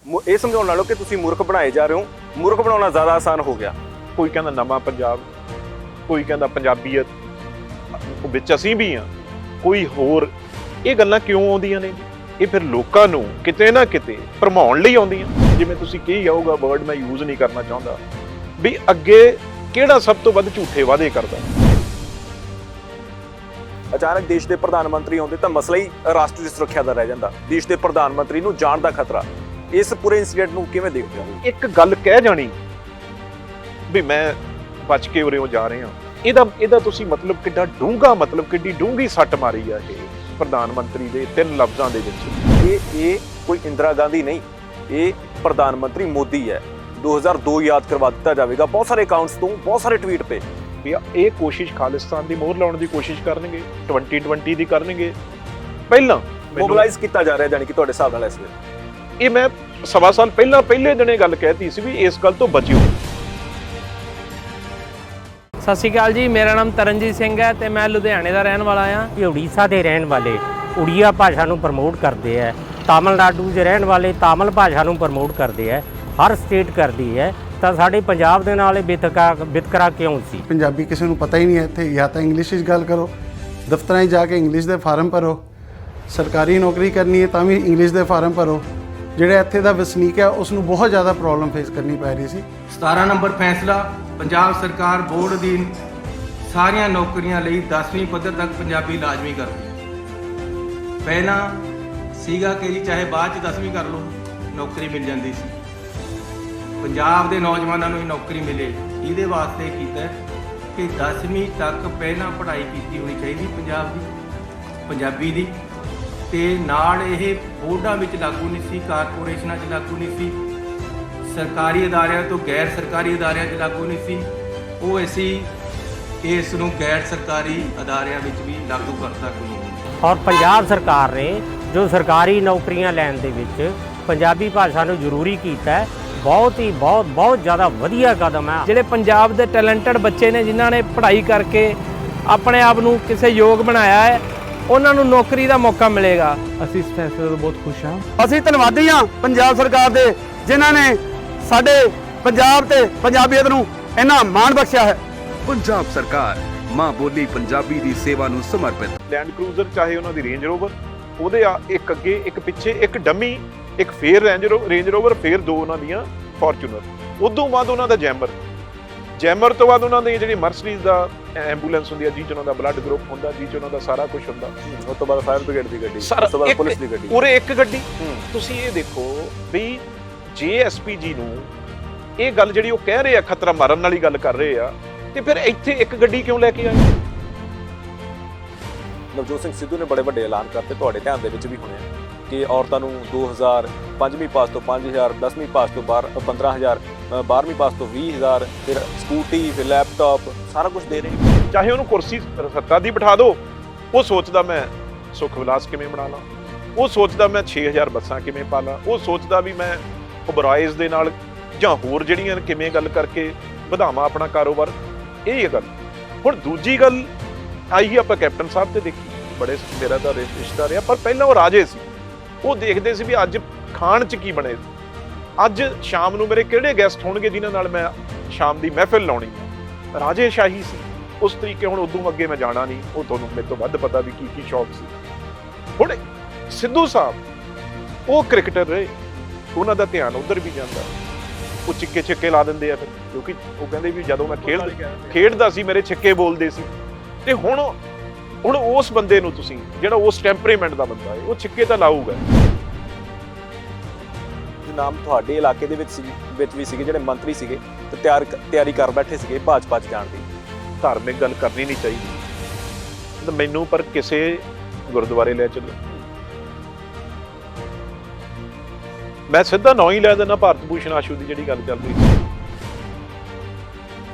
ਇਹ ਸਮਝਾਉਣ ਨਾਲੋਂ ਕਿ ਤੁਸੀਂ ਮੂਰਖ ਬਣਾਏ ਜਾ ਰਹੇ ਹੋ, ਮੂਰਖ ਬਣਾਉਣਾ ਜ਼ਿਆਦਾ ਆਸਾਨ ਹੋ ਗਿਆ। ਕੋਈ ਕਹਿੰਦਾ ਨਵਾਂ ਪੰਜਾਬ, ਕੋਈ ਕਹਿੰਦਾ ਪੰਜਾਬੀਅਤ ਵਿੱਚ ਅਸੀਂ ਵੀ ਹਾਂ, ਕੋਈ ਹੋਰ। ਇਹ ਗੱਲਾਂ ਕਿਉਂ ਆਉਂਦੀਆਂ ਨੇ? ਇਹ ਫਿਰ ਲੋਕਾਂ ਨੂੰ ਕਿਤੇ ਨਾ ਕਿਤੇ ਭਰਮਾਉਣ ਲਈ ਆਉਂਦੀਆਂ। ਜਿਵੇਂ ਤੁਸੀਂ ਕਹੀ ਜਾਊਗਾ ਵਰਡ ਮੈਂ ਯੂਜ਼ ਨਹੀਂ ਕਰਨਾ ਚਾਹੁੰਦਾ, ਵੀ ਅੱਗੇ ਕਿਹੜਾ ਸਭ ਤੋਂ ਵੱਧ ਝੂਠੇ ਵਾਅਦੇ ਕਰਦਾ। ਅਚਾਨਕ ਦੇਸ਼ ਦੇ ਪ੍ਰਧਾਨ ਮੰਤਰੀ ਆਉਂਦੇ ਤਾਂ ਮਸਲਾ ਹੀ ਰਾਸ਼ਟਰੀ ਸੁਰੱਖਿਆ ਦਾ ਰਹਿ ਜਾਂਦਾ। ਦੇਸ਼ ਦੇ ਪ੍ਰਧਾਨ ਮੰਤਰੀ ਨੂੰ ਜਾਣ ਦਾ ਖਤਰਾ। ਇਸ ਪੂਰੇ ਇਨਸੀਡੈਂਟ ਨੂੰ ਕਿਵੇਂ ਦੇਖਦੇ ਹੋ? ਇੱਕ ਗੱਲ ਕਹਿ ਜਾਣੀ ਵੀ ਮੈਂ ਬਚ ਕੇ ਉਰਿਓਂ ਜਾ ਰਿਹਾ, ਇਹਦਾ ਤੁਸੀਂ ਮਤਲਬ ਕਿੱਡਾ ਡੂੰਘਾ, ਮਤਲਬ ਕਿੱਡੀ ਡੂੰਘੀ ਸੱਟ ਮਾਰੀ ਆ ਇਹ ਪ੍ਰਧਾਨ ਮੰਤਰੀ ਦੇ 3 ਲਫ਼ਜ਼ਾਂ ਦੇ ਵਿੱਚ। ਇਹ ਕੋਈ ਇੰਦਰਾ ਗਾਂਧੀ ਨਹੀਂ, ਇਹ ਪ੍ਰਧਾਨ ਮੰਤਰੀ ਮੋਦੀ ਹੈ। 2002 ਯਾਦ ਕਰਵਾ ਦਿੱਤਾ ਜਾਵੇਗਾ ਬਹੁਤ ਸਾਰੇ ਅਕਾਊਂਟਸ ਤੋਂ, ਬਹੁਤ ਸਾਰੇ ਟਵੀਟ ਤੇ। ਵੀ ਇਹ ਕੋਸ਼ਿਸ਼ ਖਾਲਿਸਤਾਨ ਦੀ ਮੋਹਰ ਲਾਉਣ ਦੀ ਕੋਸ਼ਿਸ਼ ਕਰਨਗੇ, 2020 ਦੀ ਕਰਨਗੇ। ਪਹਿਲਾਂ ਮੋਬਿਲਾਈਜ਼ ਕੀਤਾ ਜਾ ਰਿਹਾ, ਜਾਨੀ ਕਿ ਤੁਹਾਡੇ ਹਿਸਾਬ ਨਾਲ ਇਸ ਵੇਲੇ ਇਹ ਮੈਂ ਸਵਾ ਸਾਲ ਪਹਿਲਾਂ ਪਹਿਲੇ ਦਿਨੇ ਗੱਲ ਕਹਿਤੀ ਸੀ ਵੀ ਇਸ ਗੱਲ ਤੋਂ ਬਚਿਓ। ਸਤਿ ਸ਼੍ਰੀ ਅਕਾਲ ਜੀ, ਮੇਰਾ ਨਾਮ ਤਰਨਜੀਤ ਸਿੰਘ ਹੈ ਤੇ ਮੈਂ ਲੁਧਿਆਣੇ ਦਾ ਰਹਿਣ ਵਾਲਾ ਹਾਂ। ਇਹ ਉੜੀਸਾ ਦੇ ਰਹਿਣ ਵਾਲੇ ਉੜੀਆ ਭਾਸ਼ਾ ਨੂੰ ਪ੍ਰਮੋਟ ਕਰਦੇ ਹੈ, ਤਾਮਿਲਨਾਡੂ 'ਚ ਰਹਿਣ ਵਾਲੇ ਤਾਮਿਲ ਭਾਸ਼ਾ ਨੂੰ ਪ੍ਰਮੋਟ ਕਰਦੇ ਹੈ, ਹਰ ਸਟੇਟ ਕਰਦੀ ਹੈ। ਤਾਂ ਸਾਡੇ ਪੰਜਾਬ ਦੇ ਨਾਲ ਇਹ ਵਿਤਕਰਾ ਕਿਉਂ ਸੀ? ਪੰਜਾਬੀ ਕਿਸੇ ਨੂੰ ਪਤਾ ਹੀ ਨਹੀਂ ਹੈ ਇੱਥੇ। ਜਾਂ ਤਾਂ ਇੰਗਲਿਸ਼ ਵਿੱਚ ਗੱਲ ਕਰੋ, ਦਫ਼ਤਰਾਂ 'ਚ ਜਾ ਕੇ ਇੰਗਲਿਸ਼ ਦੇ ਫਾਰਮ ਭਰੋ, ਸਰਕਾਰੀ ਨੌਕਰੀ ਕਰਨੀ ਹੈ ਤਾਂ ਵੀ ਇੰਗਲਿਸ਼ ਦੇ ਫਾਰਮ ਭਰੋ। ਜਿਹੜੇ ਇੱਥੇ ਦਾ ਵਸਨੀਕ ਹੈ ਉਸ ਨੂੰ ਬਹੁਤ ਜ਼ਿਆਦਾ ਪ੍ਰੋਬਲਮ ਫੇਸ ਕਰਨੀ ਪੈ ਰਹੀ ਸੀ। 17 ਨੰਬਰ ਫੈਸਲਾ, ਪੰਜਾਬ ਸਰਕਾਰ ਬੋਰਡ ਅਧੀਨ ਸਾਰੀਆਂ ਨੌਕਰੀਆਂ ਲਈ 10ਵੀਂ ਪੱਧਰ ਤੱਕ ਪੰਜਾਬੀ ਲਾਜ਼ਮੀ ਕਰਦੀ। ਪਹਿਲਾਂ ਸੀਗਾ ਕਿ ਜੀ ਚਾਹੇ ਬਾਅਦ 'ਚ 10ਵੀਂ ਕਰ ਲਓ ਨੌਕਰੀ ਮਿਲ ਜਾਂਦੀ ਸੀ। ਪੰਜਾਬ ਦੇ ਨੌਜਵਾਨਾਂ ਨੂੰ ਇਹ ਨੌਕਰੀ ਮਿਲੇ, ਇਹਦੇ ਵਾਸਤੇ ਕੀਤਾ ਕਿ 10ਵੀਂ ਤੱਕ ਪਹਿਲਾਂ ਪੜ੍ਹਾਈ ਕੀਤੀ ਹੋਣੀ ਚਾਹੀਦੀ ਪੰਜਾਬ ਦੀ, ਪੰਜਾਬੀ ਦੀ। ਤੇ ਨਾਲ ਇਹ ਬੋਰਡਾਂ ਵਿੱਚ ਲਾਗੂ ਨਹੀਂ ਸੀ, ਕਾਰਪੋਰੇਸ਼ਨਾਂ 'ਚ ਲਾਗੂ ਨਹੀਂ ਸੀ, ਸਰਕਾਰੀ ਅਦਾਰਿਆਂ ਤੋਂ ਗੈਰ ਸਰਕਾਰੀ ਅਦਾਰਿਆਂ 'ਚ ਲਾਗੂ ਨਹੀਂ ਸੀ। ਉਹ ਅਸੀਂ ਇਸ ਨੂੰ ਗੈਰ ਸਰਕਾਰੀ ਅਦਾਰਿਆਂ ਵਿੱਚ ਵੀ ਲਾਗੂ ਕਰਤਾ ਕਾਨੂੰਨ। ਔਰ ਪੰਜਾਬ ਸਰਕਾਰ ਨੇ ਜੋ ਸਰਕਾਰੀ ਨੌਕਰੀਆਂ ਲੈਣ ਦੇ ਵਿੱਚ ਪੰਜਾਬੀ ਭਾਸ਼ਾ ਨੂੰ ਜ਼ਰੂਰੀ ਕੀਤਾ ਹੈ, ਬਹੁਤ ਜ਼ਿਆਦਾ ਵਧੀਆ ਕਦਮ ਹੈ। ਜਿਹੜੇ ਪੰਜਾਬ ਦੇ ਟੈਲੈਂਟਡ ਬੱਚੇ ਨੇ, ਜਿਨ੍ਹਾਂ ਨੇ ਪੜ੍ਹਾਈ ਕਰਕੇ ਆਪਣੇ ਆਪ ਨੂੰ ਕਿਸੇ ਯੋਗ ਬਣਾਇਆ ਹੈ, ਉਹਨਾਂ ਨੂੰ ਨੌਕਰੀ ਦਾ ਮੌਕਾ ਮਿਲੇਗਾ। ਅਸੀਂ ਇਸ ਫੈਸਲੇ ਤੋਂ ਬਹੁਤ ਖੁਸ਼ ਹਾਂ। ਅਸੀਂ ਧੰਨਵਾਦੀ ਹਾਂ ਪੰਜਾਬ ਸਰਕਾਰ ਦੇ, ਜਿਨ੍ਹਾਂ ਨੇ ਸਾਡੇ ਪੰਜਾਬ ਤੇ ਪੰਜਾਬੀਅਤ ਨੂੰ ਇੰਨਾ ਮਾਣ ਬਖਸ਼ਿਆ ਹੈ। ਪੰਜਾਬ ਸਰਕਾਰ ਮਾਂ ਬੋਲੀ ਪੰਜਾਬੀ ਦੀ ਸੇਵਾ ਨੂੰ ਸਮਰਪਿਤ। ਲੈਂਡ ਕਰੂਜ਼ਰ ਚਾਹੇ ਉਹਨਾਂ ਦੀ ਰੇਂਜ ਰੋਵਰ, ਉਹਦੇ ਇੱਕ ਅੱਗੇ ਇੱਕ ਪਿੱਛੇ ਇੱਕ ਡੰਮੀ, ਇੱਕ ਫੇਰ ਰੇਂਜ ਰੋਵਰ, ਫੇਰ 2 ਉਹਨਾਂ ਦੀਆਂ ਫੋਰਚੂਨਰ। ਉਦੋਂ ਬਾਅਦ ਉਹਨਾਂ ਦਾ ਜੈਮਰ ਤੋਂ ਬਾਅਦ ਉਹਨਾਂ ਦੀ ਜਿਹੜੀ ਮਰਸੀਡੀਜ਼ ਦਾ ਐਂਬੂਲੈਂਸ ਹੁੰਦੀ ਹੈ, ਜਿਹਦੇ 'ਚ ਉਹਨਾਂ ਦਾ ਬਲੱਡ ਗਰੁੱਪ ਹੁੰਦਾ, ਜਿਹਦੇ 'ਚ ਉਹਨਾਂ ਦਾ ਸਾਰਾ ਕੁਝ ਹੁੰਦਾ। ਉਸ ਤੋਂ ਬਾਅਦ ਫਾਇਰ ਬ੍ਰਿਗੇਡ ਦੀ ਗੱਡੀ, ਉਸ ਤੋਂ ਬਾਅਦ ਪੁਲਿਸ ਦੀ ਗੱਡੀ, ਪੂਰੇ ਇੱਕ ਗੱਡੀ। ਤੁਸੀਂ ਇਹ ਦੇਖੋ ਵੀ JSPG ਨੂੰ ਇਹ ਗੱਲ ਜਿਹੜੀ ਉਹ ਕਹਿ ਰਹੇ ਆ ਖਤਰਾ ਮਾਰਨ ਵਾਲੀ ਗੱਲ ਕਰ ਰਹੇ ਆ, ਤੇ ਫਿਰ ਇੱਥੇ ਇੱਕ ਗੱਡੀ ਕਿਉਂ ਲੈ ਕੇ ਆਏ? ਨਵਜੋਤ ਸਿੰਘ ਸਿੱਧੂ ਨੇ ਬੜੇ ਵੱਡੇ ਐਲਾਨ ਕਰਤੇ, ਤੁਹਾਡੇ ਧਿਆਨ ਦੇ ਵਿੱਚ ਵੀ ਹੋਣੇ ਆ, ਕਿ ਔਰਤਾਂ ਨੂੰ 2000, 5ਵੀਂ ਪਾਸ ਤੋਂ 5000, 10ਵੀਂ ਪਾਸ ਤੋਂ 15000, 12ਵੀਂ ਪਾਸ ਤੋਂ 20000, ਫਿਰ ਸਕੂਟੀ, ਫਿਰ ਲੈਪਟਾਪ, ਸਾਰਾ ਕੁਝ ਦੇ ਰਹੇ। ਚਾਹੇ ਉਹਨੂੰ ਕੁਰਸੀ ਸੱਤਾ ਦੀ ਬਿਠਾ ਦਿਓ, ਉਹ ਸੋਚਦਾ ਮੈਂ ਸੁੱਖ ਵਿਲਾਸ ਕਿਵੇਂ ਬਣਾ ਲਾਂ, ਉਹ ਸੋਚਦਾ ਮੈਂ 6000 ਬੱਸਾਂ ਕਿਵੇਂ ਪਾ ਲਾਂ, ਉਹ ਸੋਚਦਾ ਵੀ ਮੈਂ ਓਬਰਾਇਜ਼ ਦੇ ਨਾਲ ਜਾਂ ਹੋਰ ਜਿਹੜੀਆਂ ਕਿਵੇਂ ਗੱਲ ਕਰਕੇ ਵਧਾਵਾਂ ਆਪਣਾ ਕਾਰੋਬਾਰ। ਇਹ ਗੱਲ। ਹੁਣ ਦੂਜੀ ਗੱਲ ਆਈ ਆਪਾਂ ਕੈਪਟਨ ਸਾਹਿਬ ਤੇ ਦੇਖੀ, ਬੜੇ ਮੇਰਾ ਦਾ ਰਿਸ਼ਤਾ ਰਿਹਾ, ਪਰ ਪਹਿਲਾਂ ਉਹ ਰਾਜੇ ਸੀ। ਉਹ ਦੇਖਦੇ ਸੀ ਵੀ ਅੱਜ ਖਾਣ 'ਚ ਕੀ ਬਣੇ, ਅੱਜ ਸ਼ਾਮ ਨੂੰ ਮੇਰੇ ਕਿਹੜੇ ਗੈਸਟ ਹੋਣਗੇ ਜਿਨ੍ਹਾਂ ਨਾਲ ਮੈਂ ਸ਼ਾਮ ਦੀ ਮਹਿਫਿਲ ਲਾਉਣੀ ਹੈ। ਰਾਜੇ ਸ਼ਾਹੀ ਸੀ ਉਸ ਤਰੀਕੇ। ਹੁਣ ਉਦੋਂ ਅੱਗੇ ਮੈਂ ਜਾਣਾ ਨਹੀਂ, ਉਹ ਤੁਹਾਨੂੰ ਮੇਰੇ ਤੋਂ ਵੱਧ ਪਤਾ ਵੀ ਕੀ ਸ਼ੌਕ ਸੀ। ਹੁਣ ਸਿੱਧੂ ਸਾਹਿਬ ਉਹ ਕ੍ਰਿਕਟਰ ਰਹੇ, ਉਹਨਾਂ ਦਾ ਧਿਆਨ ਉੱਧਰ ਵੀ ਜਾਂਦਾ। ਉਹ ਛਿੱਕੇ ਲਾ ਦਿੰਦੇ ਆ ਫਿਰ, ਕਿਉਂਕਿ ਉਹ ਕਹਿੰਦੇ ਵੀ ਜਦੋਂ ਮੈਂ ਖੇਡਦਾ ਸੀ ਮੇਰੇ ਛਿੱਕੇ ਬੋਲਦੇ ਸੀ। ਤੇ ਹੁਣ ਉਸ ਬੰਦੇ ਨੂੰ ਤੁਸੀਂ, ਜਿਹੜਾ ਉਸ ਟੈਂਪਰੇਮੈਂਟ ਦਾ ਬੰਦਾ ਹੈ, ਉਹ ਛਿੱਕੇ ਤਾਂ ਲਾਊਗਾ। ਨਾਮ ਤੁਹਾਡੇ ਇਲਾਕੇ ਦੇ ਵਿੱਚ ਵੀ ਸੀਗੇ ਜਿਹੜੇ ਮੰਤਰੀ ਸੀਗੇ ਤੇ ਤਿਆਰੀ ਕਰ ਬੈਠੇ ਸੀਗੇ ਭਾਜਪਾ 'ਚ ਜਾਣ ਦੀ। ਧਾਰਮਿਕ ਗੱਲ ਕਰਨੀ ਨਹੀਂ ਚਾਹੀਦੀ ਤਾਂ ਮੈਨੂੰ, ਪਰ ਕਿਸੇ ਗੁਰਦੁਆਰੇ ਲੈ ਚੱਲੋ, ਮੈਂ ਸਿੱਧਾ ਨਾਂ ਹੀ ਲੈ ਦਿੰਦਾ ਭਾਰਤ ਭੂਸ਼ਣ ਆਸ਼ੂ ਦੀ ਜਿਹੜੀ ਗੱਲ ਚੱਲ ਰਹੀ ਸੀ।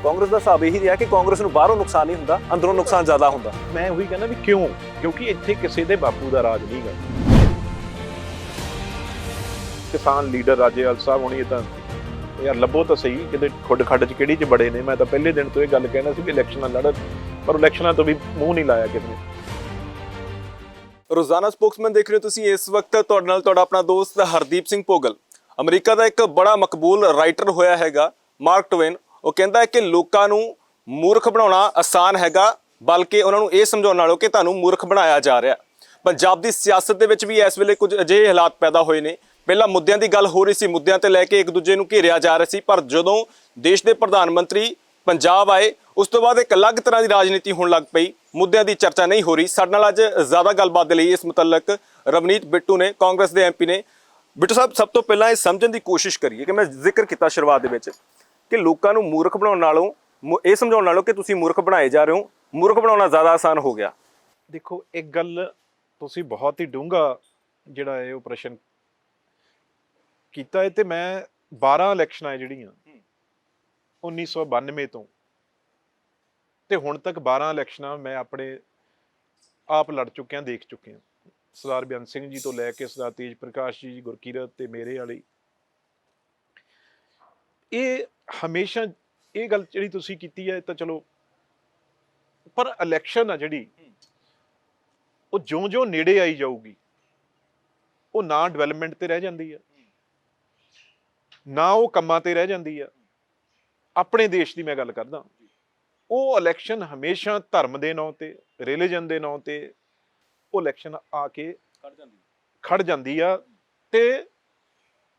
ਕਾਂਗਰਸ ਦਾ ਹਿਸਾਬ ਇਹੀ ਰਿਹਾ ਕਿ ਕਾਂਗਰਸ ਨੂੰ ਬਾਹਰੋਂ ਨੁਕਸਾਨ ਨਹੀਂ ਹੁੰਦਾ, ਅੰਦਰੋਂ ਨੁਕਸਾਨ ਜ਼ਿਆਦਾ ਹੁੰਦਾ। ਮੈਂ ਉਹੀ ਕਹਿੰਦਾ ਵੀ ਕਿਉਂ? ਕਿਉਂਕਿ ਇੱਥੇ ਕਿਸੇ ਦੇ ਬਾਪੂ ਦਾ ਰਾਜ ਨਹੀਂ ਗਾ। ਕਿਸਾਨ ਲੀਡਰ ਰਾਜੇਵਾਲ ਸਾਹਿਬ ਹੋਣੀ, ਇਹ ਤਾਂ ਯਾਰ ਲੱਭੋ ਤਾਂ ਸਹੀ ਕਿਤੇ ਖੁੱਡ ਖੱਡ 'ਚ ਕਿਹੜੀ 'ਚ ਬੜੇ ਨੇ। ਮੈਂ ਤਾਂ ਪਹਿਲੇ ਦਿਨ ਤੋਂ ਇਹ ਗੱਲ ਕਹਿਣਾ ਸੀ ਵੀ ਇਲੈਕਸ਼ਨਾਂ ਲੜਨ, ਪਰ ਇਲੈਕਸ਼ਨਾਂ ਤੋਂ ਵੀ ਮੂੰਹ ਨਹੀਂ ਲਾਇਆ ਕਿਸੇ ਨੇ। ਰੋਜ਼ਾਨਾ ਸਪੋਕਸਮੈਨ ਦੇਖ ਰਹੇ ਹੋ ਤੁਸੀਂ ਇਸ ਵਕਤ, ਤੁਹਾਡੇ ਨਾਲ ਤੁਹਾਡਾ ਆਪਣਾ ਦੋਸਤ ਹਰਦੀਪ ਸਿੰਘ ਭੋਗਲ। ਅਮਰੀਕਾ ਦਾ ਇੱਕ ਬੜਾ ਮਕਬੂਲ ਰਾਈਟਰ ਹੋਇਆ ਹੈਗਾ ਮਾਰਕ ਟਵੇਨ, ਉਹ ਕਹਿੰਦਾ ਹੈ ਕਿ ਲੋਕਾਂ ਨੂੰ ਮੂਰਖ ਬਣਾਉਣਾ ਆਸਾਨ ਹੈਗਾ, ਬਲਕਿ ਉਹਨਾਂ ਨੂੰ ਇਹ ਸਮਝਾਉਣ ਨਾਲੋਂ ਕਿ ਤੁਹਾਨੂੰ ਮੂਰਖ ਬਣਾਇਆ ਜਾ ਰਿਹਾ। ਪੰਜਾਬ ਦੀ ਸਿਆਸਤ ਦੇ ਵਿੱਚ ਵੀ ਇਸ ਵੇਲੇ ਕੁਝ ਅਜਿਹੇ ਹਾਲਾਤ ਪੈਦਾ ਹੋਏ ਨੇ। ਪਹਿਲਾਂ ਮੁੱਦਿਆਂ ਦੀ ਗੱਲ ਹੋ ਰਹੀ ਸੀ, ਮੁੱਦਿਆਂ ਤੇ ਲੈ ਕੇ ਇੱਕ ਦੂਜੇ ਨੂੰ ਘੇਰਿਆ ਜਾ ਰਿਹਾ ਸੀ, ਪਰ ਜਦੋਂ ਦੇਸ਼ ਦੇ ਪ੍ਰਧਾਨ ਮੰਤਰੀ ਪੰਜਾਬ ਆਏ ਉਸ ਤੋਂ ਬਾਅਦ ਇੱਕ ਅਲੱਗ ਤਰ੍ਹਾਂ ਦੀ ਰਾਜਨੀਤੀ ਹੋਣ ਲੱਗ ਪਈ, ਮੁੱਦਿਆਂ ਦੀ ਚਰਚਾ ਨਹੀਂ ਹੋ ਰਹੀ। ਸਾਡੇ ਨਾਲ ਅੱਜ ਜ਼ਿਆਦਾ ਗੱਲਬਾਤ ਦੇ ਲਈ ਇਸ ਮੁਤਲਕ ਰਵਨੀਤ ਬਿੱਟੂ ਨੇ, ਕਾਂਗਰਸ ਦੇ ਐਮਪੀ ਨੇ। ਬਿੱਟੂ ਸਾਹਿਬ, ਸਭ ਤੋਂ ਪਹਿਲਾਂ ਇਹ ਸਮਝਣ ਦੀ ਕੋਸ਼ਿਸ਼ ਕਰੀਏ ਕਿ ਮੈਂ ਜ਼ਿਕਰ ਕੀਤਾ ਸ਼ੁਰੂਆਤ ਦੇ ਵਿੱਚ ਕਿ ਲੋਕਾਂ ਨੂੰ ਮੂਰਖ ਬਣਾਉਣ ਨਾਲੋਂ ਇਹ ਸਮਝਾਉਣ ਨਾਲੋਂ ਕਿ ਤੁਸੀਂ ਮੂਰਖ ਬਣਾਏ ਜਾ ਰਹੇ ਹੋ, ਮੂਰਖ ਬਣਾਉਣਾ ਜ਼ਿਆਦਾ ਆਸਾਨ ਹੋ ਗਿਆ। ਦੇਖੋ, ਇੱਕ ਗੱਲ ਤੁਸੀਂ ਬਹੁਤ ਹੀ ਡੂੰਘਾ ਜਿਹੜਾ ਇਹ ਪ੍ਰਸ਼ਨ ਕੀਤਾ ਹੈ, ਤੇ ਮੈਂ 12 ਇਲੈਕਸ਼ਨਾਂ ਹੈ ਜਿਹੜੀਆਂ 1992 ਤੋਂ ਤੇ ਹੁਣ ਤੱਕ 12 ਇਲੈਕਸ਼ਨਾਂ ਮੈਂ ਆਪਣੇ ਆਪ ਲੜ ਚੁੱਕਿਆ, ਦੇਖ ਚੁੱਕਿਆ। ਸਰਦਾਰ ਬੇਅੰਤ ਸਿੰਘ ਜੀ ਤੋਂ ਲੈ ਕੇ ਸਰਦਾਰ ਤੇਜ ਪ੍ਰਕਾਸ਼ ਜੀ, ਗੁਰਕੀਰਤ ਤੇ ਮੇਰੇ ਵਾਲੀ, ਇਹ ਹਮੇਸ਼ਾ ਇਹ ਗੱਲ ਜਿਹੜੀ ਤੁਸੀਂ ਕੀਤੀ ਹੈ ਤਾਂ ਚਲੋ, ਪਰ ਇਲੈਕਸ਼ਨ ਆ ਜਿਹੜੀ ਉਹ ਜਿਉਂ-ਜਿਉਂ ਨੇੜੇ ਆਈ ਜਾਊਗੀ ਉਹ ਨਾ ਡਿਵੈਲਪਮੈਂਟ ਤੇ ਰਹਿ ਜਾਂਦੀ ਆ, ਨਾ ਉਹ ਕੰਮਾਂ ਤੇ ਰਹਿ ਜਾਂਦੀ ਆ। ਆਪਣੇ ਦੇਸ਼ ਦੀ ਮੈਂ ਗੱਲ ਕਰਦਾ, ਉਹ ਇਲੈਕਸ਼ਨ ਹਮੇਸ਼ਾ ਧਰਮ ਦੇ ਨਾਂ ਤੇ, ਰਿਲੀਜਨ ਦੇ ਨਾਂ ਤੇ ਉਹ ਇਲੈਕਸ਼ਨ ਆ ਕੇ ਖੜ ਜਾਂਦੀ ਆ। ਤੇ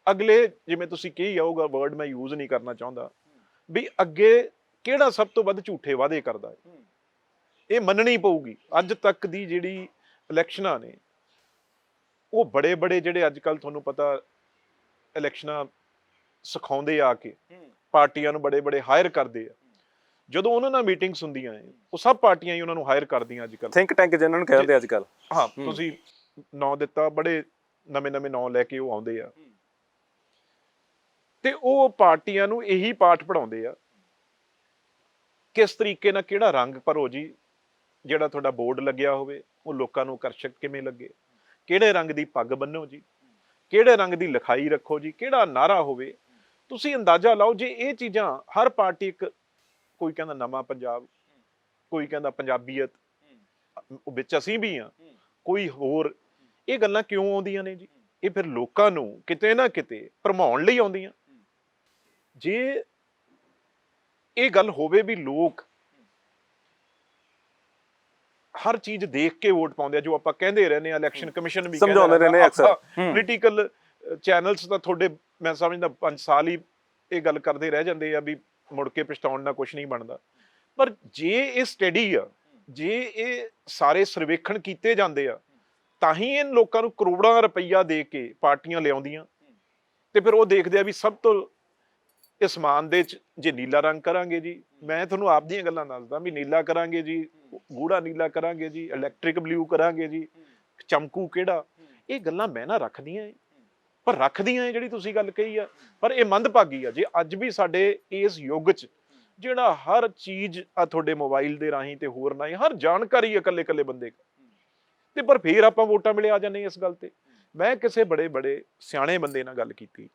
ਅਗਲੇ, ਜਿਵੇਂ ਤੁਸੀਂ ਕਹੀ ਜਾਊਗਾ, ਵਰਡ ਮੈਂ ਯੂਜ਼ ਨਹੀਂ ਕਰਨਾ ਚਾਹੁੰਦਾ, ਵੀ ਅੱਗੇ ਕਿਹੜਾ ਸਭ ਤੋਂ ਵੱਧ ਝੂਠੇ ਵਾਅਦੇ ਕਰਦਾ ਹੈ, ਇਹ ਮੰਨਣੀ ਪਊਗੀ। ਅੱਜ ਤੱਕ ਦੀ ਜਿਹੜੀ ਇਲੈਕਸ਼ਨਾਂ ਨੇ ਉਹ ਬੜੇ ਬੜੇ ਜਿਹੜੇ ਅੱਜ ਕੱਲ ਤੁਹਾਨੂੰ ਪਤਾ ਇਲੈਕਸ਼ਨਾਂ ਸਿਖਾਉਂਦੇ ਆ ਕੇ ਪਾਰਟੀਆਂ ਨੂੰ, ਬੜੇ ਬੜੇ ਹਾਇਰ ਕਰਦੇ ਆ। ਜਦੋਂ ਉਹਨਾਂ ਨਾਲ ਮੀਟਿੰਗਸ ਹੁੰਦੀਆਂ ਹੈ, ਉਹ ਸਭ ਪਾਰਟੀਆਂ ਹੀ ਉਹਨਾਂ ਨੂੰ ਹਾਇਰ ਕਰਦੀਆਂ ਅੱਜ ਕੱਲ, ਥਿੰਕ ਟੈਂਕ ਜਿਹਨਾਂ ਨੂੰ ਕਹਿੰਦੇ ਅੱਜ ਕੱਲ। ਹਾਂ, ਤੁਸੀਂ ਨਾਂ ਦਿੱਤਾ, ਬੜੇ ਨਵੇਂ ਨਵੇਂ ਨਾਂ ਲੈ ਕੇ ਉਹ ਆਉਂਦੇ ਆ ਤੇ ਉਹ ਪਾਰਟੀਆਂ ਨੂੰ ਇਹੀ ਪਾਠ ਪੜਾਉਂਦੇ ਆ, ਕਿਸ ਤਰੀਕੇ ਨਾਲ ਕਿਹੜਾ ਰੰਗ ਭਰੋ ਜੀ, ਜਿਹੜਾ ਤੁਹਾਡਾ ਬੋਰਡ ਲੱਗਿਆ ਹੋਵੇ ਉਹ ਲੋਕਾਂ ਨੂੰ ਆਕਰਸ਼ਕ ਕਿਵੇਂ ਲੱਗੇ, ਕਿਹੜੇ ਰੰਗ ਦੀ ਪੱਗ ਬੰਨੋ ਜੀ, ਕਿਹੜੇ ਰੰਗ ਦੀ ਲਿਖਾਈ ਰੱਖੋ ਜੀ, ਕਿਹੜਾ ਨਾਰਾ ਹੋਵੇ। ਤੁਸੀਂ ਅੰਦਾਜ਼ਾ ਲਾਓ, ਜੇ ਇਹ ਚੀਜ਼ਾਂ ਹਰ ਪਾਰਟੀ, ਇੱਕ ਕੋਈ ਕਹਿੰਦਾ ਨਵਾਂ ਪੰਜਾਬ, ਕੋਈ ਕਹਿੰਦਾ ਪੰਜਾਬੀਅਤ, ਵਿੱਚ ਅਸੀਂ ਵੀ ਆ, ਕੋਈ ਹੋਰ, ਇਹ ਗੱਲਾਂ ਕਿਉਂ ਆਉਂਦੀਆਂ ਨੇ ਜੀ? ਇਹ ਫਿਰ ਲੋਕਾਂ ਨੂੰ ਕਿਤੇ ਨਾ ਕਿਤੇ ਭਰਮਾਉਣ ਲਈ ਆਉਂਦੀਆਂ। ਜੇ ਇਹ ਗੱਲ ਹੋਵੇ ਵੀ ਲੋਕ ਹਰ ਚੀਜ਼ ਦੇਖ ਕੇ ਵੋਟ ਪਾਉਂਦੇ ਆ, ਜੋ ਆਪਾਂ ਕਹਿੰਦੇ ਰਹਿੰਦੇ ਆ, ਇਲੈਕਸ਼ਨ ਕਮਿਸ਼ਨ ਵੀ ਸਮਝਾਉਂਦੇ ਰਹਿੰਦੇ ਅਕਸਰ, ਪੋਲੀਟੀਕਲ ਚੈਨਲਸ ਤਾਂ ਤੁਹਾਡੇ, ਮੈਂ ਸਮਝਦਾ 5 ਸਾਲ ਹੀ ਇਹ ਗੱਲ ਕਰਦੇ ਰਹਿ ਜਾਂਦੇ ਆ ਵੀ ਮੁੜ ਕੇ ਪਛਤਾਉਣ ਨਾਲ ਕੁਝ ਨਹੀਂ ਬਣਦਾ। ਪਰ ਜੇ ਇਹ ਸਟੱਡੀ ਆ, ਜੇ ਇਹ ਸਾਰੇ ਸਰਵੇਖਣ ਕੀਤੇ ਜਾਂਦੇ ਆ, ਤਾਂ ਹੀ ਇਹ ਲੋਕਾਂ ਨੂੰ ਕਰੋੜਾਂ ਰੁਪਈਆ ਦੇ ਕੇ ਪਾਰਟੀਆਂ ਲਿਆਉਂਦੀਆਂ। ਤੇ ਫਿਰ ਉਹ ਦੇਖਦੇ ਆ ਵੀ ਸਭ ਤੋਂ ਇਸ ਸਮਾਨ ਦੇ ਚ ਜੇ ਨੀਲਾ ਰੰਗ ਕਰਾਂਗੇ ਜੀ, ਮੈਂ ਤੁਹਾਨੂੰ ਆਪ ਦੀਆਂ ਗੱਲਾਂ ਦੱਸਦਾ ਵੀ ਨੀਲਾ ਕਰਾਂਗੇ ਜੀ, ਗੂੜਾ ਨੀਲਾ ਕਰਾਂਗੇ ਜੀ, ਇਲੈਕਟ੍ਰਿਕ ਬਲੂ ਕਰਾਂਗੇ ਜੀ, ਚਮਕੂ ਕਿਹੜਾ, ਇਹ ਗੱਲਾਂ ਮੈਂ ਨਾ ਰੱਖਦੀਆਂ, ਪਰ ਰੱਖਦੀਆਂ ਜਿਹੜੀ ਤੁਸੀਂ ਗੱਲ ਕਹੀ ਆ। ਪਰ ਇਹ ਮੰਦਭਾਗੀ ਆ ਜੇ ਅੱਜ ਵੀ ਸਾਡੇ ਇਸ ਯੁੱਗ 'ਚ ਜਿਹੜਾ ਹਰ ਚੀਜ਼ ਆ ਤੁਹਾਡੇ ਮੋਬਾਈਲ ਦੇ ਰਾਹੀਂ ਤੇ ਹੋਰ ਨਾ ਹਰ ਜਾਣਕਾਰੀ ਇਕੱਲੇ ਇਕੱਲੇ ਬੰਦੇ ਤੇ, ਪਰ ਫੇਰ ਆਪਾਂ ਵੋਟਾਂ ਮਿਲੇ ਆ ਜਾਂਦੇ ਇਸ ਗੱਲ ਤੇ। ਮੈਂ ਕਿਸੇ ਬੜੇ ਬੜੇ ਸਿਆਣੇ ਬੰਦੇ ਨਾਲ ਗੱਲ ਕੀਤੀ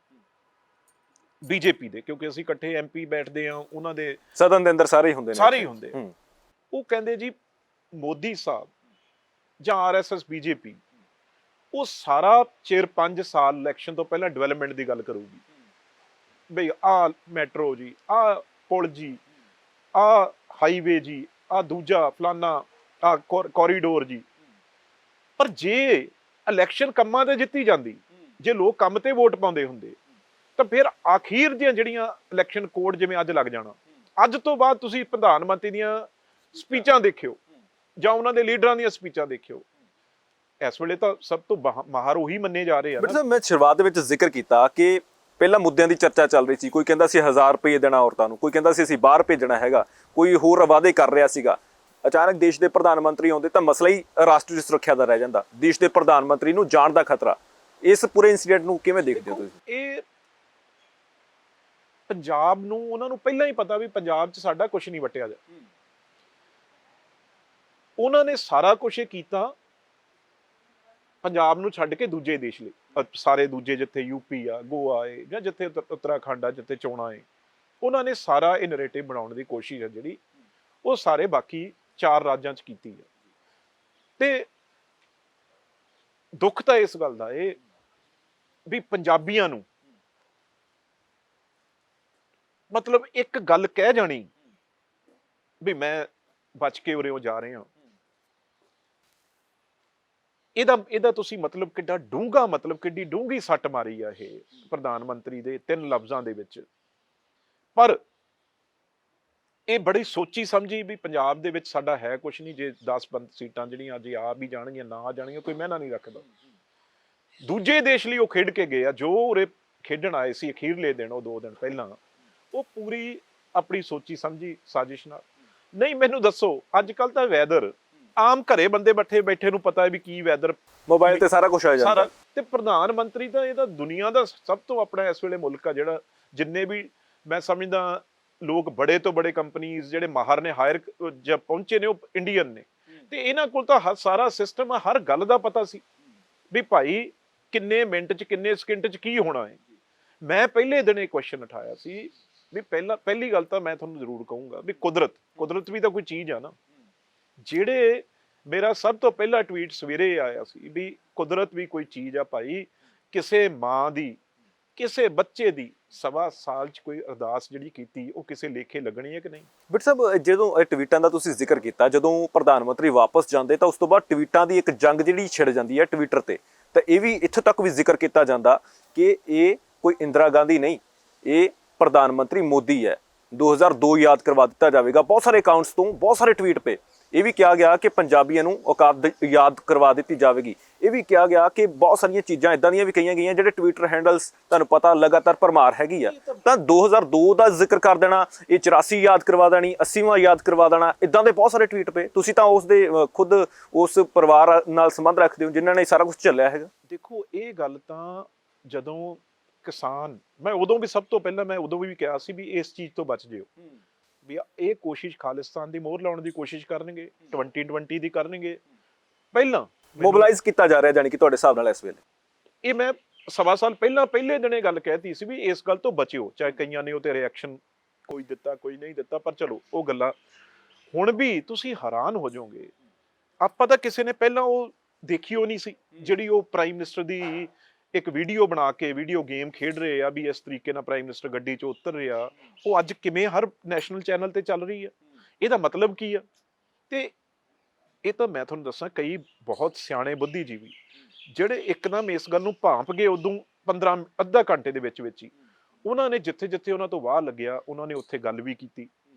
ਬੀਜੇਪੀ ਦੇ, ਕਿਉਂਕਿ ਅਸੀਂ ਇਕੱਠੇ ਐਮਪੀ ਬੈਠਦੇ ਆ, ਉਹਨਾਂ ਦੇ ਸਦਨ ਦੇ ਅੰਦਰ ਸਾਰੇ ਹੀ ਹੁੰਦੇ ਨੇ, ਸਾਰੇ ਹੀ ਹੁੰਦੇ। ਉਹ ਕਹਿੰਦੇ ਜੀ ਮੋਦੀ ਸਾਹਿਬ ਜਾਂ ਆਰਐਸਐਸ ਬੀਜੇਪੀ ਉਹ ਸਾਰਾ ਚਿਰ 5 ਸਾਲ ਇਲੈਕਸ਼ਨ ਤੋਂ ਪਹਿਲਾਂ ਡਿਵੈਲਪਮੈਂਟ ਦੀ ਗੱਲ ਕਰੂਗੀ, ਬਈ ਆਹ ਮੈਟਰੋ ਜੀ, ਆਹ ਪੁਲ ਜੀ, ਆਹ ਹਾਈਵੇ ਜੀ, ਆਹ ਦੂਜਾ ਫਲਾਨਾ, ਆਹ ਕੋਰੀਡੋਰ ਜੀ। ਪਰ ਜੇ ਇਲੈਕਸ਼ਨ ਕੰਮਾਂ ਤੇ ਜਿੱਤੀ ਜਾਂਦੀ, ਜੇ ਲੋਕ ਕੰਮ ਤੇ ਵੋਟ ਪਾਉਂਦੇ ਹੁੰਦੇ, ਤਾਂ ਫਿਰ ਆਖੀਰ ਦੀਆਂ ਜਿਹੜੀਆਂ ਇਲੈਕਸ਼ਨ ਕੋਡ ਜਿਵੇਂ ਅੱਜ ਲੱਗ ਜਾਣਾ। ਅੱਜ ਤੋਂ ਬਾਅਦ ਤੁਸੀਂ ਪ੍ਰਧਾਨ ਮੰਤਰੀ ਦੀਆਂ ਸਪੀਚਾਂ ਦੇਖਿਓ ਜਾਂ ਉਹਨਾਂ ਦੇ ਲੀਡਰਾਂ ਦੀਆਂ ਸਪੀਚਾਂ ਦੇਖਿਓ, ਇਸ ਵੇਲੇ ਤਾਂ ਸਭ ਤੋਂ ਮਾਹਰ ਉਹੀ ਮੰਨੇ ਜਾ ਰਹੇ ਆ। ਬਟ ਮੈਂ ਸ਼ੁਰੂਆਤ ਦੇ ਵਿੱਚ ਜ਼ਿਕਰ ਕੀਤਾ ਕਿ ਪਹਿਲਾਂ ਮੁੱਦਿਆਂ ਦੀ ਚਰਚਾ ਚੱਲ ਰਹੀ ਸੀ, ਕੋਈ ਕਹਿੰਦਾ ਸੀ 1000 ਰੁਪਏ ਦੇਣਾ ਔਰਤਾਂ ਨੂੰ, ਕੋਈ ਕਹਿੰਦਾ ਸੀ ਅਸੀਂ ਬਾਹਰ ਭੇਜਣਾ ਹੈਗਾ, ਕੋਈ ਹੋਰ ਵਾਅਦੇ ਕਰ ਰਿਹਾ ਸੀਗਾ। ਅਚਾਨਕ ਦੇਸ਼ ਦੇ ਪ੍ਰਧਾਨ ਮੰਤਰੀ ਆਉਂਦੇ ਤਾਂ ਮਸਲਾ ਹੀ ਰਾਸ਼ਟਰੀ ਸੁਰੱਖਿਆ ਦਾ ਰਹਿ ਜਾਂਦਾ, ਦੇਸ਼ ਦੇ ਪ੍ਰਧਾਨ ਮੰਤਰੀ ਨੂੰ ਜਾਣ ਦਾ ਖਤਰਾ। ਇਸ ਪੂਰੇ ਇਨਸੀਡੈਂਟ ਨੂੰ ਕਿਵੇਂ ਦੇਖਦੇ ਹੋ ਤੁਸੀਂ? ਇਹ ਪੰਜਾਬ ਨੂੰ, ਉਹਨਾਂ ਨੂੰ ਪਹਿਲਾਂ ਹੀ ਪਤਾ ਵੀ ਪੰਜਾਬ 'ਚ ਸਾਡਾ ਕੁਝ ਨਹੀਂ ਵਟਿਆ ਜਾ, ਉਹਨਾਂ ਨੇ ਸਾਰਾ ਕੁਝ ਇਹ ਕੀਤਾ ਪੰਜਾਬ ਨੂੰ ਛੱਡ ਕੇ ਦੂਜੇ ਦੇਸ਼ ਲਈ, ਸਾਰੇ ਦੂਜੇ ਜਿੱਥੇ ਯੂਪੀ ਆ, ਗੋਆ ਏ, ਜਾਂ ਜਿੱਥੇ ਉੱਤਰਾਖੰਡ ਆ, ਜਿੱਥੇ ਚੋਣਾਂ ਏ, ਉਹਨਾਂ ਨੇ ਸਾਰਾ ਇਹ ਨੈਰੇਟਿਵ ਬਣਾਉਣ ਦੀ ਕੋਸ਼ਿਸ਼ ਹੈ ਜਿਹੜੀ ਉਹ ਸਾਰੇ ਬਾਕੀ 4 ਰਾਜਾਂ 'ਚ ਕੀਤੀ ਹੈ। ਤੇ ਦੁੱਖ ਤਾਂ ਇਸ ਗੱਲ ਦਾ ਇਹ ਵੀ ਪੰਜਾਬੀਆਂ ਨੂੰ ਮਤਲਬ ਇੱਕ ਗੱਲ ਕਹਿ ਜਾਣੀ ਵੀ ਮੈਂ ਬਚ ਕੇ ਉਰਿਓਂ ਜਾ ਰਿਹਾ, ਇਹਦਾ ਤੁਸੀਂ ਮਤਲਬ ਕਿੱਡਾ ਡੂੰਘਾ, ਮਤਲਬ ਕਿੱਡੀ ਡੂੰਘੀ ਸੱਟ ਮਾਰੀ ਆ ਇਹ ਪ੍ਰਧਾਨ ਮੰਤਰੀ ਦੇ 3 ਲਫ਼ਜ਼ਾਂ ਦੇ ਵਿੱਚ। ਪਰ ਇਹ ਬੜੀ ਸੋਚੀ ਸਮਝੀ ਵੀ ਪੰਜਾਬ ਦੇ ਵਿੱਚ ਸਾਡਾ ਹੈ ਕੁਛ ਨਹੀਂ, ਜੇ 10 ਸੀਟਾਂ ਜਿਹੜੀਆਂ ਅੱਜ ਆ ਵੀ ਜਾਣਗੀਆਂ ਨਾ ਆ ਜਾਣਗੀਆਂ ਕੋਈ ਮਹਿਨਾ ਨਹੀਂ ਰੱਖਦਾ। ਦੂਜੇ ਦੇਸ਼ ਲਈ ਉਹ ਖੇਡ ਕੇ ਗਏ ਆ, ਜੋ ਉਰੇ ਖੇਡਣ ਆਏ ਸੀ ਅਖੀਰਲੇ ਦਿਨ, ਉਹ 2 ਦਿਨ ਪਹਿਲਾਂ, ਉਹ ਪੂਰੀ ਆਪਣੀ ਸੋਚੀ ਸਮਝੀ ਸਾਜ਼ਿਸ਼ ਨਾਲ। ਨਹੀਂ ਮੈਨੂੰ ਦੱਸੋ, ਅੱਜ ਕੱਲ ਤਾਂ ਵੈਦਰ ਆਮ ਘਰੇ ਬੰਦੇ ਬੈਠੇ ਨੂੰ ਪਤਾ ਹੈ ਵੀ ਕੀ ਵੈਦਰ, ਮੋਬਾਈਲ ਤੇ ਸਾਰਾ ਕੁਝ ਆ ਜਾਂਦਾ। ਤੇ ਪ੍ਰਧਾਨ ਮੰਤਰੀ ਤਾਂ ਇਹਦਾ ਦੁਨੀਆ ਦਾ ਸਭ ਤੋਂ ਆਪਣਾ ਇਸ ਵੇਲੇ ਮੁਲਕ ਆ ਜਿਹੜਾ, ਜਿੰਨੇ ਵੀ ਮੈਂ ਸਮਝਦਾ ਲੋਕ ਬੜੇ ਤੋਂ ਬੜੇ ਕੰਪਨੀਜ਼ ਜਿਹੜੇ ਮਾਹਰ ਨੇ ਹਾਇਰ ਜਾਂ ਪਹੁੰਚੇ ਨੇ ਉਹ ਇੰਡੀਅਨ ਨੇ, ਤੇ ਇਹਨਾਂ ਕੋਲ ਤਾਂ ਸਾਰਾ ਸਿਸਟਮ ਆ, ਹਰ ਗੱਲ ਦਾ ਪਤਾ ਸੀ ਵੀ ਭਾਈ ਕਿੰਨੇ ਮਿੰਟ 'ਚ ਕਿੰਨੇ ਸਕਿੰਟ 'ਚ ਕੀ ਹੋਣਾ ਹੈ। ਮੈਂ ਪਹਿਲੇ ਦਿਨ ਇਹ ਕੁਐਸਚਨ ਉਠਾਇਆ ਸੀ ਵੀ ਪਹਿਲੀ ਗੱਲ ਤਾਂ ਮੈਂ ਤੁਹਾਨੂੰ ਜ਼ਰੂਰ ਕਹੂੰਗਾ ਵੀ ਕੁਦਰਤ ਵੀ ਤਾਂ ਕੋਈ ਚੀਜ਼ ਆ ਨਾ। ਜਿਹੜੇ ਮੇਰਾ ਸਭ ਤੋਂ ਪਹਿਲਾ ਟਵੀਟ ਸਵੇਰੇ ਆਇਆ ਸੀ ਵੀ ਕੁਦਰਤ ਵੀ ਕੋਈ ਚੀਜ਼ ਆ ਭਾਈ, ਕਿਸੇ ਮਾਂ ਦੀ ਕਿਸੇ ਬੱਚੇ ਦੀ 1.25 ਸਾਲ 'ਚ ਕੋਈ ਅਰਦਾਸ ਜਿਹੜੀ ਕੀਤੀ ਉਹ ਕਿਸੇ ਲੇਖੇ ਲੱਗਣੀ ਹੈ ਕਿ ਨਹੀਂ। ਬਿੱਟ ਸਾਹਿਬ, ਜਦੋਂ ਇਹ ਟਵੀਟਾਂ ਦਾ ਤੁਸੀਂ ਜ਼ਿਕਰ ਕੀਤਾ, ਜਦੋਂ ਪ੍ਰਧਾਨ ਮੰਤਰੀ ਵਾਪਸ ਜਾਂਦੇ ਤਾਂ ਉਸ ਤੋਂ ਬਾਅਦ ਟਵੀਟਾਂ ਦੀ ਇੱਕ ਜੰਗ ਜਿਹੜੀ ਛਿੜ ਜਾਂਦੀ ਹੈ ਟਵਿੱਟਰ ਤੇ, ਤਾਂ ਇਹ ਵੀ ਇੱਥੋਂ ਤੱਕ ਵੀ ਜ਼ਿਕਰ ਕੀਤਾ ਜਾਂਦਾ ਕਿ ਇਹ ਕੋਈ ਇੰਦਰਾ ਗਾਂਧੀ ਨਹੀਂ, ਇਹ ਪ੍ਰਧਾਨ ਮੰਤਰੀ ਮੋਦੀ ਹੈ, 2002 ਯਾਦ ਕਰਵਾ ਦਿੱਤਾ ਜਾਵੇਗਾ। ਬਹੁਤ ਸਾਰੇ ਅਕਾਊਂਟਸ ਤੋਂ ਬਹੁਤ ਸਾਰੇ ਟਵੀਟ ਪੇ ਇਹ ਵੀ ਕਿਹਾ ਗਿਆ ਕਿ ਪੰਜਾਬੀਆਂ ਨੂੰ ਔਕਾਤ ਯਾਦ ਕਰਵਾ ਦਿੱਤੀ ਜਾਵੇਗੀ। ਇਹ ਵੀ ਕਿਹਾ ਗਿਆ ਕਿ ਬਹੁਤ ਸਾਰੀਆਂ ਚੀਜ਼ਾਂ ਇਦਾਂ ਦੀਆਂ ਵੀ ਕਹੀਆਂ ਗਈਆਂ ਜਿਹੜੇ ਟਵਿੱਟਰ ਹੈਂਡਲਸ ਤੁਹਾਨੂੰ ਪਤਾ ਲਗਾਤਾਰ ਭਰਮਾਰ ਹੈਗੀ ਆ। ਤਾਂ 2002 ਦਾ ਜ਼ਿਕਰ ਕਰ ਦੇਣਾ, ਇਹ 84 ਯਾਦ ਕਰਵਾ ਦੇਣੀ, 80ਵਾਂ ਯਾਦ ਕਰਵਾ ਦੇਣਾ, ਇਦਾਂ ਦੇ ਬਹੁਤ ਸਾਰੇ ਟਵੀਟ ਪਏ। ਤੁਸੀਂ ਤਾਂ ਉਸ ਦੇ ਖੁਦ ਉਸ ਪਰਿਵਾਰ ਨਾਲ ਸੰਬੰਧ ਰੱਖਦੇ ਹੋ ਜਿਨ੍ਹਾਂ ਨੇ ਸਾਰਾ ਕੁਝ ਝੱਲਿਆ ਹੈਗਾ। ਦੇਖੋ ਇਹ ਗੱਲ ਤਾਂ ਜਦੋਂ ਕਿਸਾਨ, ਮੈਂ ਉਦੋਂ ਵੀ ਸਭ ਤੋਂ ਪਹਿਲਾਂ ਮੈਂ ਉਦੋਂ ਵੀ ਕਿਹਾ ਸੀ ਵੀ ਇਸ ਚੀਜ਼ ਤੋਂ ਬਚ ਜਿਓ, ਵੀ ਇਹ ਕੋਸ਼ਿਸ਼ ਖਾਲਿਸਤਾਨ ਦੀ ਮੋਹਰ ਲਾਉਣ ਦੀ ਕੋਸ਼ਿਸ਼ ਕਰਨਗੇ, 2020 ਦੀ ਕਰਨਗੇ। ਪਹਿਲਾਂ ਮੋਬਿਲਾਈਜ਼ ਕੀਤਾ ਜਾ ਰਿਹਾ ਜਾਨੀ ਕਿ ਤੁਹਾਡੇ ਹਿਸਾਬ ਨਾਲ ਇਸ ਵੇਲੇ। ਇਹ ਮੈਂ 1.25 ਸਾਲ ਪਹਿਲਾਂ ਪਹਿਲੇ ਦਿਨ ਇਹ ਗੱਲ ਕਹਿਤੀ ਸੀ ਵੀ ਇਸ ਗੱਲ ਤੋਂ ਬਚਿਓ, ਚਾਹੇ ਕਈਆਂ ਨੇ ਉਹ ਤੇ ਰਿਐਕਸ਼ਨ ਕੋਈ ਦਿੱਤਾ ਕੋਈ ਨਹੀਂ ਦਿੱਤਾ, ਪਰ ਚਲੋ ਉਹ ਗੱਲਾਂ ਹੁਣ ਵੀ ਤੁਸੀਂ ਹੈਰਾਨ ਹੋ ਜਾਓਗੇ। ਆਪਾਂ ਤਾਂ ਕਿਸੇ ਨੇ ਪਹਿਲਾਂ ਉਹ ਦੇਖੀ ਉਹ ਨਹੀਂ ਸੀ ਜਿਹੜੀ ਉਹ ਪ੍ਰਾਈਮ ਮਿਨਿਸਟਰ ਦੀ ਇੱਕ ਵੀਡੀਓ ਬਣਾ ਕੇ ਵੀਡੀਓ ਗੇਮ ਖੇਡ ਰਹੇ ਆ ਵੀ ਇਸ ਤਰੀਕੇ ਨਾਲ ਪ੍ਰਾਈਮ ਮਿਨਿਸਟਰ ਗੱਡੀ 'ਚੋਂ ਉਤਰ ਰਿਹਾ, ਉਹ ਅੱਜ ਕਿਵੇਂ ਹਰ ਨੈਸ਼ਨਲ ਚੈਨਲ ਤੇ ਚੱਲ ਰਹੀ ਆ। ਇਹਦਾ ਮਤਲਬ ਕੀ ਆ? ਤੇ ਇਹ ਤਾਂ ਮੈਂ ਤੁਹਾਨੂੰ ਦੱਸਾਂ, ਕਈ ਬਹੁਤ ਸਿਆਣੇ ਬੁੱਧੀਜੀਵੀ ਜਿਹੜੇ ਇੱਕਦਮ ਇਸ ਗੱਲ ਨੂੰ ਭਾਂਪ ਗਏ ਉਦੋਂ ਅੱਧਾ ਘੰਟੇ ਦੇ ਵਿੱਚ ਹੀ, ਉਹਨਾਂ ਨੇ ਜਿੱਥੇ ਉਹਨਾਂ ਤੋਂ ਵਾਹ ਲੱਗਿਆ ਉਹਨਾਂ ਨੇ ਉੱਥੇ ਗੱਲ ਵੀ ਕੀਤੀ।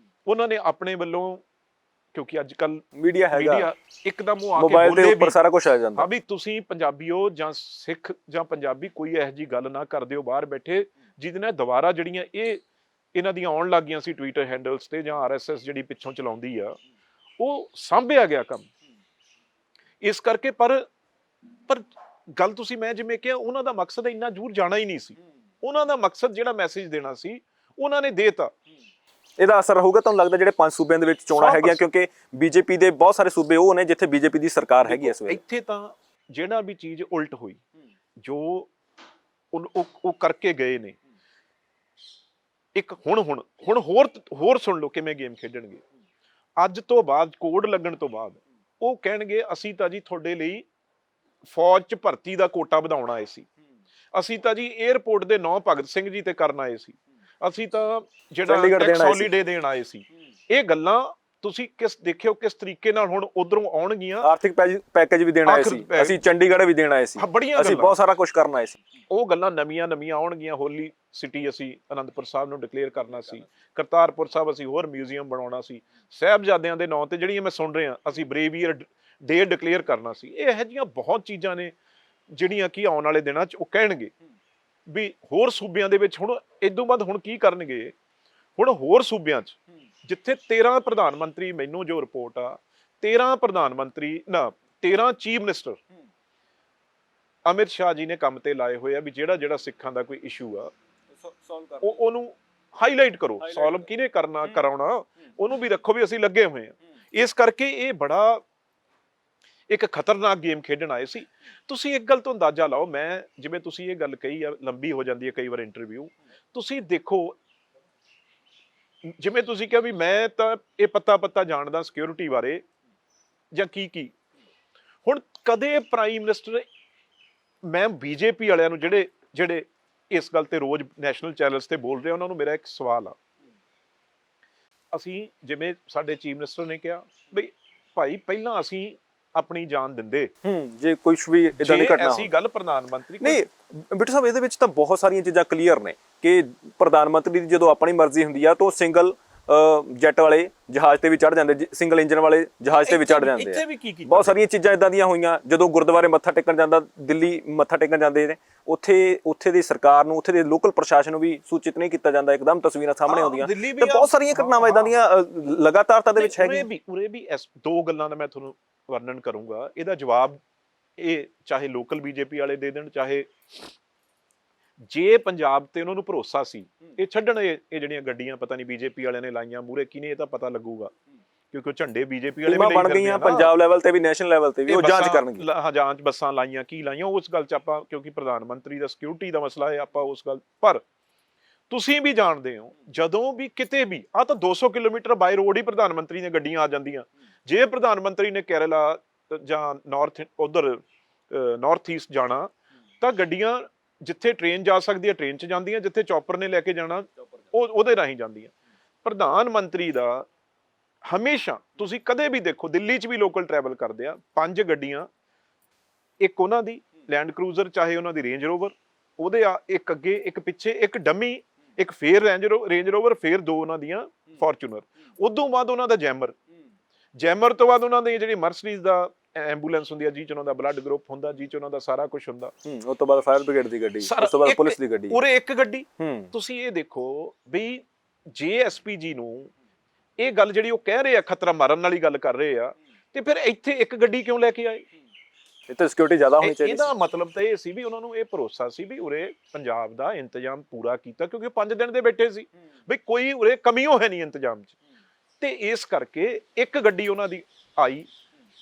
ਉਹਨਾਂ ਨੇ ਆਪਣੇ ਵੱਲੋਂ, ਕਿਉਂਕਿ ਅੱਜ ਕੱਲ ਮੀਡੀਆ ਹੈਗਾ, ਇੱਕਦਮ ਉਹ ਆ ਕੇ ਮੋਬਾਈਲ ਦੇ ਬੋਲੇ ਉੱਪਰ ਸਾਰਾ ਕੁਝ ਆ ਜਾਂਦਾ। ਹਾਂ ਵੀ ਤੁਸੀਂ ਪੰਜਾਬੀਓ ਜਾਂ ਸਿੱਖ ਜਾਂ ਪੰਜਾਬੀ ਕੋਈ ਇਹੋ ਜਿਹੀ ਗੱਲ ਨਾ ਕਰ ਦਿਓ ਬਾਹਰ ਬੈਠੇ ਜਿਹਦੇ ਨਾਲ ਦੁਬਾਰਾ ਜਿਹੜੀਆਂ ਇਹਨਾਂ ਦੀਆਂ ਆਉਣ ਲੱਗ ਗਈਆਂ ਸੀ ਟਵਿੱਟਰ ਹੈਂਡਲਸ ਤੇ, ਜਾਂ RSS ਜਿਹੜੀ ਪਿੱਛੋਂ ਚਲਾਉਂਦੀ ਆ, ਉਹ ਸਾਂਭਿਆ ਗਿਆ ਕੰਮ ਇਸ ਕਰਕੇ। ਪਰ ਗੱਲ ਤੁਸੀਂ ਮੈਂ ਜਿਵੇਂ ਕਿਹਾ, ਉਹਨਾਂ ਦਾ ਮਕਸਦ ਇੰਨਾ ਦੂਰ ਜਾਣਾ ਹੀ ਨਹੀਂ ਸੀ। ਉਹਨਾਂ ਦਾ ਮਕਸਦ ਜਿਹੜਾ ਮੈਸੇਜ ਦੇਣਾ ਸੀ ਉਹਨਾਂ ਨੇ ਦੇਤਾ। ਇਹਦਾ ਅਸਰ ਹੋਊਗਾ ਤੁਹਾਨੂੰ ਲੱਗਦਾ ਜਿਹੜੇ 5 ਸੂਬਿਆਂ ਦੇ ਵਿੱਚ ਚੋਣਾਂ ਹੈਗੀਆਂ, ਕਿਉਂਕਿ ਬੀਜੇਪੀ ਦੇ ਬਹੁਤ ਸਾਰੇ ਸੂਬੇ ਉਹ ਨੇ ਜਿੱਥੇ ਬੀਜੇਪੀ ਦੀ ਸਰਕਾਰ ਹੈਗੀ ਇਸ ਵੇਲੇ। ਇੱਥੇ ਤਾਂ ਜਿਹੜਾ ਵੀ ਚੀਜ਼ ਉਲਟ ਹੋਈ, ਜੋ ਉਹ ਕਰਕੇ ਗਏ ਨੇ, ਇੱਕ ਹੁਣ ਹੋਰ ਸੁਣ ਲਓ ਕਿਵੇਂ ਗੇਮ ਖੇਡਣਗੇ। ਅੱਜ ਤੋਂ ਬਾਅਦ ਕੋਡ ਲੱਗਣ ਤੋਂ ਬਾਅਦ ਉਹ ਕਹਿਣਗੇ ਅਸੀਂ ਤਾਂ ਜੀ ਤੁਹਾਡੇ ਲਈ ਫੌਜ 'ਚ ਭਰਤੀ ਦਾ ਕੋਟਾ ਵਧਾਉਣ ਆਏ ਸੀ, ਅਸੀਂ ਤਾਂ ਜੀ 에ਅਰਪੋਰਟ ਦੇ ਨਾਂ ਭਗਤ ਸਿੰਘ ਜੀ ਤੇ ਕਰਨ ਆਏ ਸੀ, ਅਸੀਂ ਤਾਂ ਜਿਹੜਾ ਟੈਕਸ ਹੌਲੀਡੇ ਦੇਣ ਆਏ ਸੀ। ਇਹ ਗੱਲਾਂ ਤੁਸੀਂ ਦੇਖਿਓ ਕਿਸ ਤਰੀਕੇ ਨਾਲ ਹੁਣ ਉਧਰੋਂ ਆਉਣਗੀਆਂ। ਆਰਥਿਕ ਪੈਕੇਜ ਵੀ ਦੇਣ ਆਏ ਸੀ, ਅਸੀਂ ਚੰਡੀਗੜ੍ਹ ਵੀ ਦੇਣ ਆਏ ਸੀ, ਅਸੀਂ ਬਹੁਤ ਸਾਰਾ ਕੁਝ ਕਰਨ ਆਏ ਸੀ। ਉਹ ਗੱਲਾਂ ਨਵੀਆਂ ਆਉਣਗੀਆਂ। ਹੋਲੀ ਸਿਟੀ ਅਸੀਂ ਅਨੰਦਪੁਰ ਸਾਹਿਬ ਨੂੰ ਡਿਕਲੇਅਰ ਕਰਨਾ ਸੀ, ਕਰਤਾਰਪੁਰ ਸਾਹਿਬ ਅਸੀਂ ਹੋਰ ਮਿਊਜ਼ੀਅਮ ਬਣਾਉਣਾ ਸੀ, ਸਾਹਿਬਜ਼ਾਦਿਆਂ ਦੇ ਨਾਂ ਤੇ ਜਿਹੜੀਆਂ ਮੈਂ ਸੁਣ ਰਿਹਾ ਅਸੀਂ ਬਰੇਵੀਅਰ ਡੇ ਡਿਕਲੇਅਰ ਕਰਨਾ ਸੀ। ਇਹ ਇਹੋ ਜਿਹੀਆਂ ਬਹੁਤ ਚੀਜ਼ਾਂ ਨੇ ਜਿਹੜੀਆਂ ਕਿ ਆਉਣ ਵਾਲੇ ਦਿਨਾਂ 'ਚ ਉਹ ਕਹਿਣਗੇ ਵੀ ਹੋਰ ਸੂਬਿਆਂ ਦੇ ਵਿੱਚ। ਹੁਣ ਇਦੋਂ ਬਾਅਦ ਹੁਣ ਕੀ ਕਰਨਗੇ? ਹੁਣ ਹੋਰ ਸੂਬਿਆਂ 'ਚ ਜਿੱਥੇ 13 ਪ੍ਰਧਾਨ ਮੰਤਰੀ, ਮੈਨੂੰ ਜੋ ਰਿਪੋਰਟ ਆ 13 ਪ੍ਰਧਾਨ ਮੰਤਰੀ 13 ਚੀਫ ਮਿਨਿਸਟਰ ਅਮਿਤ ਸ਼ਾਹ ਜੀ ਨੇ ਕੰਮ ਤੇ ਲਾਏ ਹੋਏ ਆ ਵੀ ਜਿਹੜਾ ਸਿੱਖਾਂ ਦਾ ਕੋਈ ਇਸ਼ੂ ਆ ਉਹਨੂੰ ਹਾਈਲਾਈਟ ਕਰੋ। ਸੋਲਵ ਕਿਹਨੇ ਕਰਾਉਣਾ ਉਹਨੂੰ ਵੀ ਰੱਖੋ ਵੀ ਅਸੀਂ ਲੱਗੇ ਹੋਏ ਆ। ਇਸ ਕਰਕੇ ਇਹ ਬੜਾ ਇੱਕ ਖਤਰਨਾਕ ਗੇਮ ਖੇਡਣ ਆਏ ਸੀ। ਤੁਸੀਂ ਇੱਕ ਗੱਲ ਤੋਂ ਅੰਦਾਜ਼ਾ ਲਾਓ, ਮੈਂ ਜਿਵੇਂ ਤੁਸੀਂ ਇਹ ਗੱਲ ਕਹੀ ਆ, ਲੰਬੀ ਹੋ ਜਾਂਦੀ ਹੈ ਕਈ ਵਾਰ ਇੰਟਰਵਿਊ, ਤੁਸੀਂ ਦੇਖੋ ਜਿਵੇਂ ਤੁਸੀਂ ਕਿਹਾ ਵੀ ਮੈਂ ਤਾਂ ਇਹ ਪੱਤਾ ਜਾਣਦਾ ਸਿਕਿਉਰਿਟੀ ਬਾਰੇ ਜਾਂ ਕੀ। ਹੁਣ ਕਦੇ ਪ੍ਰਾਈਮ ਮਿਨਿਸਟਰ, ਮੈਂ ਬੀਜੇਪੀ ਵਾਲਿਆਂ ਨੂੰ ਜਿਹੜੇ ਇਸ ਗੱਲ ਤੇ ਰੋਜ਼ ਨੈਸ਼ਨਲ ਚੈਨਲਸ ਤੇ ਬੋਲ ਰਹੇ ਉਹਨਾਂ ਨੂੰ ਮੇਰਾ ਇੱਕ ਸਵਾਲ ਆ, ਅਸੀਂ ਜਿਵੇਂ ਸਾਡੇ ਚੀਫ ਮਿਨਿਸਟਰ ਨੇ ਕਿਹਾ ਬਈ ਭਾਈ ਪਹਿਲਾਂ ਅਸੀਂ ਆਪਣੀ ਜਾਨ ਦਿੰਦੇ ਜੇ ਕੁਝ ਵੀ ਇਦਾਂ ਦੀ ਜੇ ਘਟਨਾ ਐਸੀ ਗੱਲ ਪ੍ਰਧਾਨ ਮੰਤਰੀ ਨਹੀਂ ਬਿੱਟੂ ਸਾਹਿਬ, ਇਹਦੇ ਵਿੱਚ ਤਾਂ ਬਹੁਤ ਸਾਰੀਆਂ ਚੀਜ਼ਾਂ ਕਲੀਅਰ ਨੇ ਕਿ ਪ੍ਰਧਾਨ ਮੰਤਰੀ ਦੀ ਜਦੋਂ ਆਪਣੀ ਮਰਜ਼ੀ ਹੁੰਦੀ ਆ ਤਾਂ ਉਹ ਸਿੰਗਲ ਜੈਟ ਵਾਲੇ ਜਹਾਜ਼ ਤੇ ਵੀ ਚੜ ਜਾਂਦੇ, ਸਿੰਗਲ ਇੰਜਨ ਵਾਲੇ ਜਹਾਜ਼ ਤੇ ਵੀ ਚੜ ਜਾਂਦੇ ਇੱਥੇ ਆ। ਵੀ ਕੀ ਕੀਤਾ ਬਹੁਤ ਸਾਰੀਆਂ ਚੀਜ਼ਾਂ ਇਦਾਂ ਦੀਆਂ ਹੋਈਆਂ। ਜਦੋਂ ਗੁਰਦੁਆਰੇ ਮੱਥਾ ਟੇਕਣ ਜਾਂਦਾ, ਦਿੱਲੀ ਮੱਥਾ ਟੇਕਣ ਜਾਂਦੇ ਨੇ, ਉੱਥੇ ਦੀ ਸਰਕਾਰ ਨੂੰ, ਉੱਥੇ ਦੇ ਲੋਕਲ ਪ੍ਰਸ਼ਾਸਨ ਨੂੰ ਵੀ ਸੂਚਿਤ ਨਹੀਂ ਕੀਤਾ ਜਾਂਦਾ, ਇੱਕਦਮ ਤਸਵੀਰਾਂ ਸਾਹਮਣੇ ਆਉਂਦੀਆਂ ਤੇ ਬਹੁਤ ਸਾਰੀਆਂ ਘਟਨਾਵਾਂ ਇਦਾਂ ਦੀਆਂ ਲਗਾਤਾਰਤਾ ਦੇ ਵਿੱਚ ਹੈਗੀਆਂ। ਉਰੇ ਵੀ ਦੋ ਗੱਲਾਂ ਦਾ ਮੈਂ ਤੁਹਾਨੂੰ ਵਰਣਨ ਕਰੂੰਗਾ, ਇਹਦਾ ਜਵਾਬ ਇਹ ਚਾਹੇ ਲੋਕਲ ਬੀਜੇਪੀ ਵਾਲੇ ਦੇ ਦੇਣ, ਚਾਹੇ ਜੇ ਪੰਜਾਬ ਤੇ ਉਹਨਾਂ ਨੂੰ ਭਰੋਸਾ ਸੀ ਇਹ ਛੱਡਣ, ਇਹ ਜਿਹੜੀਆਂ ਗੱਡੀਆਂ ਪਤਾ ਨਹੀਂ ਬੀਜੇਪੀ ਵਾਲਿਆਂ ਨੇ ਲਾਈਆਂ ਮੂਹਰੇ ਕਿਨੇ, ਇਹ ਤਾਂ ਪਤਾ ਲੱਗੂਗਾ ਕਿਉਂਕਿ ਉਹ ਝੰਡੇ ਬੀਜੇਪੀ ਵਾਲੇ ਵੀ ਲਈ ਬਣ ਗਈਆਂ, ਪੰਜਾਬ ਲੈਵਲ ਤੇ ਵੀ ਨੈਸ਼ਨਲ ਲੈਵਲ ਤੇ ਵੀ ਉਹ ਜਾਂਚ ਕਰਨਗੇ। ਹਾਂ, ਜਾਂਚ ਬੱਸਾਂ ਲਾਈਆਂ ਕੀ ਲਾਈਆਂ ਉਸ ਗੱਲ 'ਚ ਆਪਾਂ, ਕਿਉਂਕਿ ਪ੍ਰਧਾਨ ਮੰਤਰੀ ਦਾ ਸਿਕਿਉਰਿਟੀ ਦਾ ਮਸਲਾ ਹੈ, ਆਪਾਂ ਉਸ ਗੱਲ ਪਰ ਤੁਸੀਂ ਵੀ ਜਾਣਦੇ ਹੋ ਜਦੋਂ ਵੀ ਕਿਤੇ ਵੀ ਆ ਤਾਂ 200 ਕਿਲੋਮੀਟਰ ਬਾਈ ਰੋਡ ਹੀ ਪ੍ਰਧਾਨ ਮੰਤਰੀ ਦੀਆਂ ਗੱਡੀਆਂ ਆ ਜਾਂਦੀਆਂ। ਜੇ ਪ੍ਰਧਾਨ ਮੰਤਰੀ ਨੇ ਕੇਰਲਾ ਜਾਂ ਨਾਰਥ ਈਸਟ ਜਾਣਾ ਤਾਂ ਗੱਡੀਆਂ ਜਿੱਥੇ ਟ੍ਰੇਨ ਜਾ ਸਕਦੀ ਹੈ ਟ੍ਰੇਨ 'ਚ ਜਾਂਦੀਆਂ, ਜਿੱਥੇ ਚੌਪਰ ਨੇ ਲੈ ਕੇ ਜਾਣਾ ਉਹਦੇ ਰਾਹੀਂ ਜਾਂਦੀਆਂ। ਪ੍ਰਧਾਨ ਮੰਤਰੀ ਦਾ ਹਮੇਸ਼ਾ ਤੁਸੀਂ ਕਦੇ ਵੀ ਦੇਖੋ ਦਿੱਲੀ 'ਚ ਵੀ ਲੋਕਲ ਟਰੈਵਲ ਕਰਦੇ ਆ, 5 ਗੱਡੀਆਂ, ਇੱਕ ਉਹਨਾਂ ਦੀ ਲੈਂਡ ਕਰੂਜ਼ਰ ਚਾਹੇ ਉਹਨਾਂ ਦੀ ਰੇਂਜ ਰੋਵਰ, ਉਹਦੇ ਆ ਇੱਕ ਅੱਗੇ ਇੱਕ ਪਿੱਛੇ, ਇੱਕ ਡੰਮੀ, ਇੱਕ ਫੇਰ ਰੇਂਜ ਰੋਵਰ, ਫੇਰ 2 ਉਹਨਾਂ ਦੀਆਂ ਫੋਰਚੂਨਰ, ਉਦੋਂ ਬਾਅਦ ਉਹਨਾਂ ਦਾ ਜੈਮਰ ਤੋਂ ਬਾਅਦ ਉਹਨਾਂ ਦੀ ਜਿਹੜੀ ਮਰਸੀਡੀਜ਼ ਦਾ ਐਂਬੂਲੈਂਸ ਹੁੰਦੀ ਹੈ ਜੀ ਚ ਉਹਨਾਂ ਦਾ ਬਲੱਡ ਗਰੁੱਪ ਹੁੰਦਾ, ਜੀ ਚ ਉਹਨਾਂ ਦਾ ਸਾਰਾ ਕੁਝ ਹੁੰਦਾ, ਉਸ ਤੋਂ ਬਾਅਦ ਫਾਇਰ ਬ੍ਰਿਗੇਡ ਦੀ ਗੱਡੀ, ਉਸ ਤੋਂ ਬਾਅਦ ਪੁਲਿਸ ਦੀ ਗੱਡੀ, ਉਰੇ ਇੱਕ ਗੱਡੀ। ਤੁਸੀਂ ਇਹ ਦੇਖੋ ਵੀ JSPG ਨੂੰ ਇਹ ਗੱਲ ਜਿਹੜੀ ਉਹ ਕਹਿ ਰਹੇ ਆ ਖਤਰਾ ਮਾਰਨ ਵਾਲੀ ਗੱਲ ਕਰ ਰਹੇ ਆ, ਤੇ ਫਿਰ ਇੱਥੇ ਇੱਕ ਗੱਡੀ ਕਿਉਂ ਲੈ ਕੇ ਆਏ? ਇੱਥੇ ਸਿਕਿਉਰਿਟੀ ਜ਼ਿਆਦਾ ਹੋਣੀ ਚਾਹੀਦੀ। ਇਹਦਾ ਮਤਲਬ ਤਾਂ ਇਹ ਸੀ ਵੀ ਉਹਨਾਂ ਨੂੰ ਇਹ ਭਰੋਸਾ ਸੀ ਵੀ ਉਰੇ ਪੰਜਾਬ ਦਾ ਇੰਤਜ਼ਾਮ ਪੂਰਾ ਕੀਤਾ, ਕਿਉਂਕਿ 5 ਦਿਨ ਦੇ ਬੈਠੇ ਸੀ ਵੀ ਕੋਈ ਉਰੇ ਕਮੀਓ ਹੈ ਨਹੀਂ ਇੰਤਜ਼ਾਮ 'ਚ, ਤੇ ਇਸ ਕਰਕੇ ਇੱਕ ਗੱਡੀ ਉਹਨਾਂ ਦੀ ਆਈ।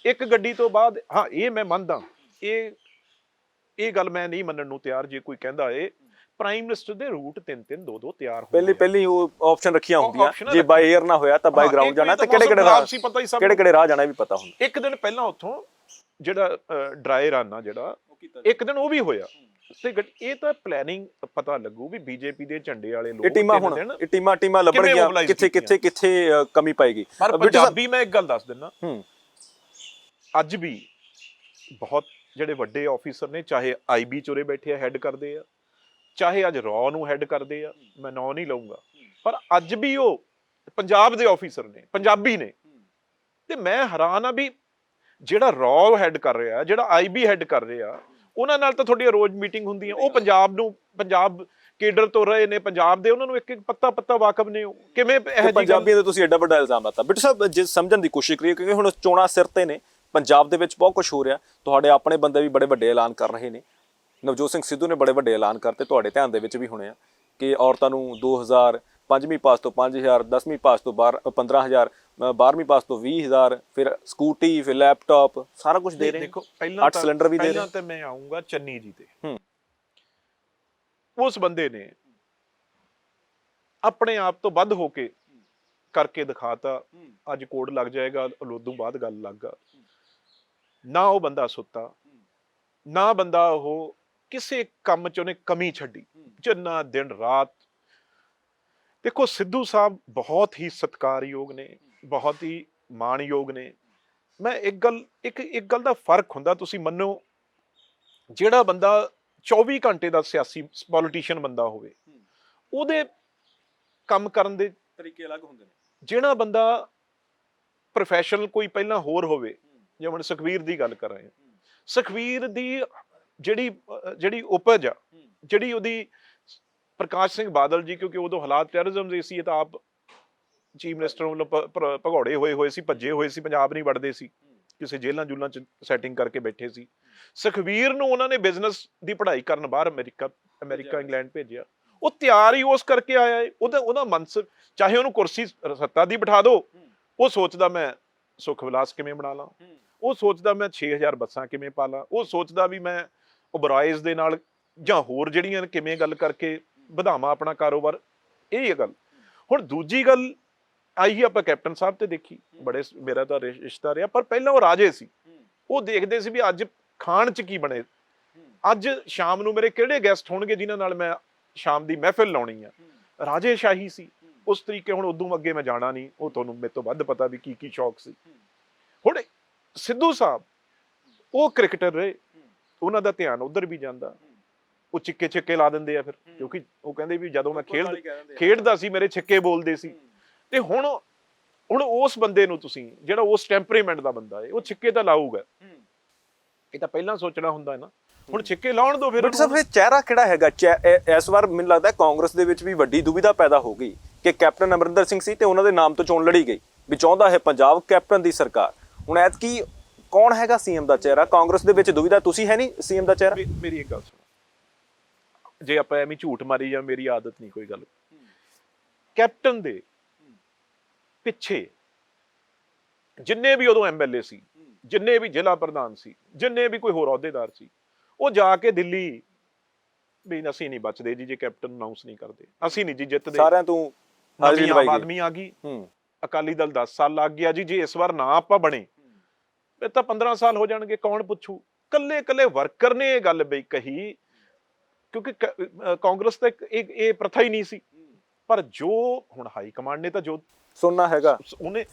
ਇੱਕ ਗੱਡੀ ਤੋਂ ਬਾਅਦ ਹਾਂ ਇਹ ਮੈਂ ਮੰਨਦਾ, ਇਹ ਗੱਲ ਮੈਂ ਨਹੀਂ ਮੰਨਣ ਨੂੰ ਤਿਆਰ ਜੇ ਕੋਈ ਕਹਿੰਦਾ ਏ ਪ੍ਰਾਈਮ ਮਿਨਿਸਟਰ ਦੇ ਰੂਟ 3-3 2-2 ਤਿਆਰ ਹੋ ਪਹਿਲੀ ਉਹ ਆਪਸ਼ਨ ਰੱਖੀਆਂ ਹੁੰਦੀਆਂ, ਜੇ ਬਾਈ 에ਅਰ ਨਾ ਹੋਇਆ ਤਾਂ ਬਾਈ ਗਰਾਊਂਡ ਜਾਣਾ, ਤੇ ਕਿਹੜੇ ਰਾਹ ਜਾਣਾ ਵੀ ਪਤਾ ਹੁੰਦਾ। ਇੱਕ ਦਿਨ ਪਹਿਲਾਂ ਉੱਥੋਂ ਜਿਹੜਾ ਡਰਾਈ ਰਨ ਆ ਜਿਹੜਾ ਇੱਕ ਦਿਨ ਉਹ ਵੀ ਹੋਇਆ, ਤੇ ਇਹ ਤਾਂ ਪਲੈਨਿੰਗ ਪਤਾ ਲੱਗੂ ਵੀ ਬੀਜੇਪੀ ਦੇ ਝੰਡੇ ਵਾਲੇ ਲੋਕ ਟੀਮਾਂ ਲੱਭਣਗੀਆਂ ਕਿੱਥੇ ਕਮੀ ਪਾਏਗੀ। ਪਰ ਪੰਜਾਬੀ ਮੈਂ ਇੱਕ ਗੱਲ ਦੱਸ ਦਿੰਦਾ, ਅੱਜ ਵੀ ਬਹੁਤ ਜਿਹੜੇ ਵੱਡੇ ਆਫੀਸਰ ਨੇ, ਚਾਹੇ IB ਚੋਰੇ ਬੈਠੇ ਆ ਹੈਡ ਕਰਦੇ ਆ, ਚਾਹੇ ਅੱਜ ਰॉ ਨੂੰ ਹੈਡ ਕਰਦੇ ਆ, ਮੈਂ ਨਾਂ ਨਹੀਂ ਲਊਂਗਾ, ਪਰ ਅੱਜ ਵੀ ਉਹ ਪੰਜਾਬ ਦੇ ਆਫੀਸਰ ਨੇ, ਪੰਜਾਬੀ ਨੇ। ਤੇ ਮੈਂ ਹੈਰਾਨ ਆ ਵੀ ਜਿਹੜਾ ਰॉ ਹੈਡ ਕਰ ਰਿਹਾ, ਜਿਹੜਾ IB ਹੈਡ ਕਰ ਰਿਹਾ, ਉਹਨਾਂ ਨਾਲ ਤਾਂ ਤੁਹਾਡੀ ਰੋਜ਼ ਮੀਟਿੰਗ ਹੁੰਦੀ ਹੈ, ਉਹ ਪੰਜਾਬ ਕੇਡਰ ਤੋਂ ਰਹੇ ਨੇ, ਪੰਜਾਬ ਦੇ, ਉਹਨਾਂ ਨੂੰ ਇੱਕ ਪੱਤਾ ਵਾਕਫ ਨੇ। ਉਹ ਕਿਵੇਂ ਪੰਜਾਬੀਆਂ ਦੇ ਤੁਸੀਂ ਐਡਾ ਵੱਡਾ ਇਲਜ਼ਾਮ ਲਾਤਾ? ਬਿੱਟੂ ਸਾਹਿਬ, ਜੇ ਸਮਝਣ ਦੀ ਕੋਸ਼ਿਸ਼ ਕਰੀਏ, ਕਿਉਂਕਿ ਹੁਣ ਚੋਣਾਂ ਸਿਰ ਤੇ ਨੇ, ਪੰਜਾਬ ਦੇ ਵਿੱਚ ਬਹੁਤ ਕੁਝ ਹੋ ਰਿਹਾ, ਤੁਹਾਡੇ ਆਪਣੇ ਬੰਦੇ ਵੀ ਬੜੇ ਵੱਡੇ ਐਲਾਨ ਕਰ ਰਹੇ ਨੇ, ਨਵਜੋਤ ਸਿੰਘ ਸਿੱਧੂ ਨੇ ਬੜੇ ਵੱਡੇ ਐਲਾਨ ਕਰਤੇ, ਤੁਹਾਡੇ ਧਿਆਨ ਦੇ ਵਿੱਚ ਵੀ ਹੋਣੇ ਆ ਕਿ ਔਰਤਾਂ ਨੂੰ 2000 5ਵੀਂ ਪਾਸ ਤੋਂ 5000, 10ਵੀਂ ਪਾਸ ਤੋਂ 15000, 12ਵੀਂ ਪਾਸ ਤੋਂ 20000, ਫਿਰ ਸਕੂਟੀ, ਫਿਰ ਲੈਪਟਾਪ, ਸਾਰਾ ਕੁਝ ਦੇ ਰਹੇ ਨੇ। ਦੇਖੋ ਪਹਿਲਾਂ 8 ਸਿਲੰਡਰ ਵੀ ਦੇ ਰਹੇ। ਪਹਿਲਾਂ ਤਾਂ ਮੈਂ ਆਉਂਗਾ ਚੰਨੀ ਜੀ ਤੇ, ਉਸ ਬੰਦੇ ਨੇ ਆਪਣੇ ਆਪ ਤੋਂ ਵੱਧ ਹੋ ਕੇ ਕਰਕੇ ਦਿਖਾਤਾ, ਅੱਜ ਕੋਡ ਲੱਗ ਜਾਏਗਾ, ਉਦੋਂ ਬਾਅਦ ਗੱਲ ਲੱਗਾ। ਨਾ ਉਹ ਬੰਦਾ ਸੁੱਤਾ, ਨਾ ਬੰਦਾ ਉਹ ਕਿਸੇ ਕੰਮ 'ਚ ਉਹਨੇ ਕਮੀ ਛੱਡੀ, ਜਿੰਨਾ ਦਿਨ ਰਾਤ। ਦੇਖੋ ਸਿੱਧੂ ਸਾਹਿਬ ਬਹੁਤ ਹੀ ਸਤਿਕਾਰਯੋਗ ਨੇ, ਬਹੁਤ ਹੀ ਮਾਣਯੋਗ ਨੇ। ਮੈਂ ਇੱਕ ਗੱਲ ਦਾ ਫਰਕ ਹੁੰਦਾ, ਤੁਸੀਂ ਮੰਨੋ, ਜਿਹੜਾ ਬੰਦਾ 24 ਘੰਟੇ ਦਾ ਸਿਆਸੀ ਪੋਲੀਟੀਸ਼ੀਅਨ ਬੰਦਾ ਹੋਵੇ, ਉਹਦੇ ਕੰਮ ਕਰਨ ਦੇ ਤਰੀਕੇ ਅਲੱਗ ਹੁੰਦੇ ਨੇ। ਜਿਹੜਾ ਬੰਦਾ ਪ੍ਰੋਫੈਸ਼ਨਲ ਕੋਈ ਪਹਿਲਾਂ ਹੋਰ ਹੋਵੇ, ਜਿਵੇਂ ਸੁਖਵੀਰ ਦੀ ਗੱਲ ਕਰ ਰਹੇ ਹਾਂ, ਸੁਖਵੀਰ ਦੀ ਜਿਹੜੀ ਉਪਜ ਆ, ਜਿਹੜੀ ਉਹਦੀ, ਪ੍ਰਕਾਸ਼ ਸਿੰਘ ਬਾਦਲ ਜੀ, ਕਿਉਂਕਿ ਉਦੋਂ ਹਾਲਾਤ ਟੈਰਰਿਜ਼ਮ ਦੇ ਸੀ, ਇਹ ਤਾਂ ਆਪ ਚੀਫ ਮਿਨਿਸਟਰ ਵੱਲੋਂ ਭਗੌੜੇ ਹੋਏ ਸੀ, ਭੱਜੇ ਹੋਏ ਸੀ, ਪੰਜਾਬ ਨਹੀਂ ਵੜਦੇ ਸੀ, ਕਿਸੇ ਜੇਲ੍ਹਾਂ ਜੁਲ੍ਹਾਂ 'ਚ ਸੈਟਿੰਗ ਕਰਕੇ ਬੈਠੇ ਸੀ। ਸੁਖਵੀਰ ਨੂੰ ਉਹਨਾਂ ਨੇ ਬਿਜ਼ਨਸ ਦੀ ਪੜ੍ਹਾਈ ਕਰਨ ਬਾਹਰ ਅਮਰੀਕਾ ਇੰਗਲੈਂਡ ਭੇਜਿਆ, ਉਹ ਤਿਆਰ ਹੀ ਉਸ ਕਰਕੇ ਆਇਆ ਹੈ। ਉਹਦਾ ਮਨਸਬ, ਚਾਹੇ ਉਹਨੂੰ ਕੁਰਸੀ ਸੱਤਾ ਦੀ ਬਿਠਾ ਦਿਓ, ਉਹ ਸੋਚਦਾ ਮੈਂ ਸੁੱਖ ਵਿਲਾਸ ਕਿਵੇਂ ਬਣਾ ਲਾਂ, ਉਹ ਸੋਚਦਾ ਮੈਂ 6000 ਬੱਸਾਂ ਕਿਵੇਂ ਪਾ ਲਾਂ, ਉਹ ਸੋਚਦਾ ਵੀ ਮੈਂ ਓਬਰਾਇਜ਼ ਦੇ ਨਾਲ ਜਾਂ ਹੋਰ ਜਿਹੜੀਆਂ ਕਿਵੇਂ ਗੱਲ ਕਰਕੇ ਵਧਾਵਾਂ ਆਪਣਾ ਕਾਰੋਬਾਰ। ਇਹ ਗੱਲ। ਹੁਣ ਦੂਜੀ ਗੱਲ ਆਈ, ਆਪਾਂ ਕੈਪਟਨ ਸਾਹਿਬ ਤੇ ਦੇਖੀ, ਬੜੇ ਮੇਰਾ ਤਾਂ ਰਿਸ਼ਤਾ ਰਿਹਾ, ਪਰ ਪਹਿਲਾਂ ਉਹ ਰਾਜੇ ਸੀ, ਉਹ ਦੇਖਦੇ ਸੀ ਵੀ ਅੱਜ ਖਾਣ 'ਚ ਕੀ ਬਣੇ, ਅੱਜ ਸ਼ਾਮ ਨੂੰ ਮੇਰੇ ਕਿਹੜੇ ਗੈਸਟ ਹੋਣਗੇ ਜਿਨ੍ਹਾਂ ਨਾਲ ਮੈਂ ਸ਼ਾਮ ਦੀ ਮਹਿਫਿਲ ਲਾਉਣੀ ਆ। ਰਾਜੇ ਸ਼ਾਹੀ ਸੀ, ਉਸ ਤਰੀਕੇ ਹੁਣ ਉਦੋਂ ਅੱਗੇ ਮੈਂ ਜਾਣਾ ਨਹੀਂ, ਉਹ ਤੁਹਾਨੂੰ ਮੇਰੇ ਤੋਂ ਵੱਧ ਪਤਾ ਵੀ ਕੀ ਸ਼ੌਕ ਸੀ। ਹੁਣ ਸਿੱਧੂ ਸਾਹਿਬ ਉਹ ਕ੍ਰਿਕਟਰ ਰਹੇ, ਉਹਨਾਂ ਦਾ ਧਿਆਨ ਉਧਰ ਵੀ ਜਾਂਦਾ, ਉਹ ਛਿੱਕੇ ਲਾ ਦਿੰਦੇ ਆ ਫਿਰ, ਕਿਉਂਕਿ ਉਹ ਕਹਿੰਦੇ ਵੀ ਜਦੋਂ ਮੈਂ ਖੇਡਦਾ ਸੀ ਮੇਰੇ ਛਿੱਕੇ ਬੋਲਦੇ ਸੀ। ਤੇ ਹੁਣ ਉਸ ਬੰਦੇ ਨੂੰ ਤੁਸੀਂ, ਜਿਹੜਾ ਉਸ ਟੈਂਪਰੇਮੈਂਟ ਦਾ ਬੰਦਾ ਹੈ, ਉਹ ਛਿੱਕੇ ਤਾਂ ਲਾਊਗਾ। ਇਹ ਤਾਂ ਪਹਿਲਾਂ ਸੋਚਣਾ ਹੁੰਦਾ ਹੈ ਨਾ, ਹੁਣ ਛਿੱਕੇ ਲਾਉਣ ਦੋ ਫਿਰ। ਬਟ ਸਰ, ਫਿਰ ਚਿਹਰਾ ਕਿਹੜਾ ਹੈਗਾ? ਇਸ ਵਾਰ ਮੈਨੂੰ ਲੱਗਦਾ ਕਾਂਗਰਸ ਦੇ ਵਿੱਚ ਵੀ ਵੱਡੀ ਦੁਵਿਧਾ ਪੈਦਾ ਹੋ ਗਈ ਕਿ ਕੈਪਟਨ ਅਮਰਿੰਦਰ ਸਿੰਘ ਸੀ ਤੇ ਉਹਨਾਂ ਦੇ ਨਾਮ ਤੋਂ ਚੋਣ ਲੜੀ ਗਈ ਵੀ ਚਾਹੁੰਦਾ ਹੈ ਪੰਜਾਬ ਕੈਪਟਨ ਦੀ ਸਰਕਾਰ। ਹੁਣ ਐਤਕੀ ਕੌਣ ਹੈਗਾ ਸੀਐਮ ਦਾ ਚਿਹਰਾ? ਕਾਂਗਰਸ ਦੇ ਵਿੱਚ ਦੁਵਿਧਾ, ਤੁਸੀਂ ਹੈ ਨਹੀਂ ਸੀਐਮ ਦਾ ਚਿਹਰਾ। ਮੇਰੀ ਇੱਕ ਗੱਲ ਸੁਣੋ, ਜੇ ਆਪਾਂ ਐਵੇਂ ਝੂਠ ਮਾਰੀ ਜਾਂ, ਮੇਰੀ ਆਦਤ ਨਹੀਂ ਕੋਈ ਗੱਲ। ਕੈਪਟਨ ਦੇ ਪਿੱਛੇ ਜਿੰਨੇ ਵੀ ਉਦੋਂ ਐਮਐਲਏ ਸੀ, ਜਿੰਨੇ ਵੀ ਜ਼ਿਲ੍ਹਾ ਪ੍ਰਧਾਨ ਸੀ, ਜਿੰਨੇ ਵੀ ਕੋਈ ਹੋਰ ਅਹੁਦੇਦਾਰ ਸੀ, ਉਹ ਜਾ ਕੇ ਦਿੱਲੀ ਵੀ ਅਸੀਂ ਨਹੀਂ ਬਚਦੇ ਜੀ ਜੇ ਕੈਪਟਨ ਅਨਾਉਂਸ ਨਹੀਂ ਕਰਦੇ, ਅਸੀਂ ਨਹੀਂ ਜੀ ਜਿੱਤਦੇ। ਸਾਰਿਆਂ ਤੋਂ ਆਮ ਆਦਮੀ ਆ ਗਈ, ਅਕਾਲੀ ਦਲ 10 ਸਾਲ ਲੱਗ ਗਿਆ ਜੀ, ਜੇ ਇਸ ਵਾਰ ਨਾ ਆਪਾਂ ਬਣੇ ਫਿਰ ਤਾਂ 15 ਸਾਲ ਹੋ ਜਾਣਗੇ, ਕੌਣ ਪੁੱਛੂ? ਕੱਲੇ ਵਰਕਰ ਨੇ ਇਹ ਗੱਲ ਬਈ ਕਹੀ, ਕਿਉਂਕਿ ਕਾਂਗਰਸ ਤਾਂ ਇਹ ਪ੍ਰਥਾ ਹੀ ਨਹੀਂ ਸੀ। ਪਰ ਜੋ ਹੁਣ ਹਾਈ ਕਮਾਂਡ ਨੇ ਤਾਂ ਜੋ ਸੁਣਨਾ ਹੈਗਾ, ਉਹਨੇ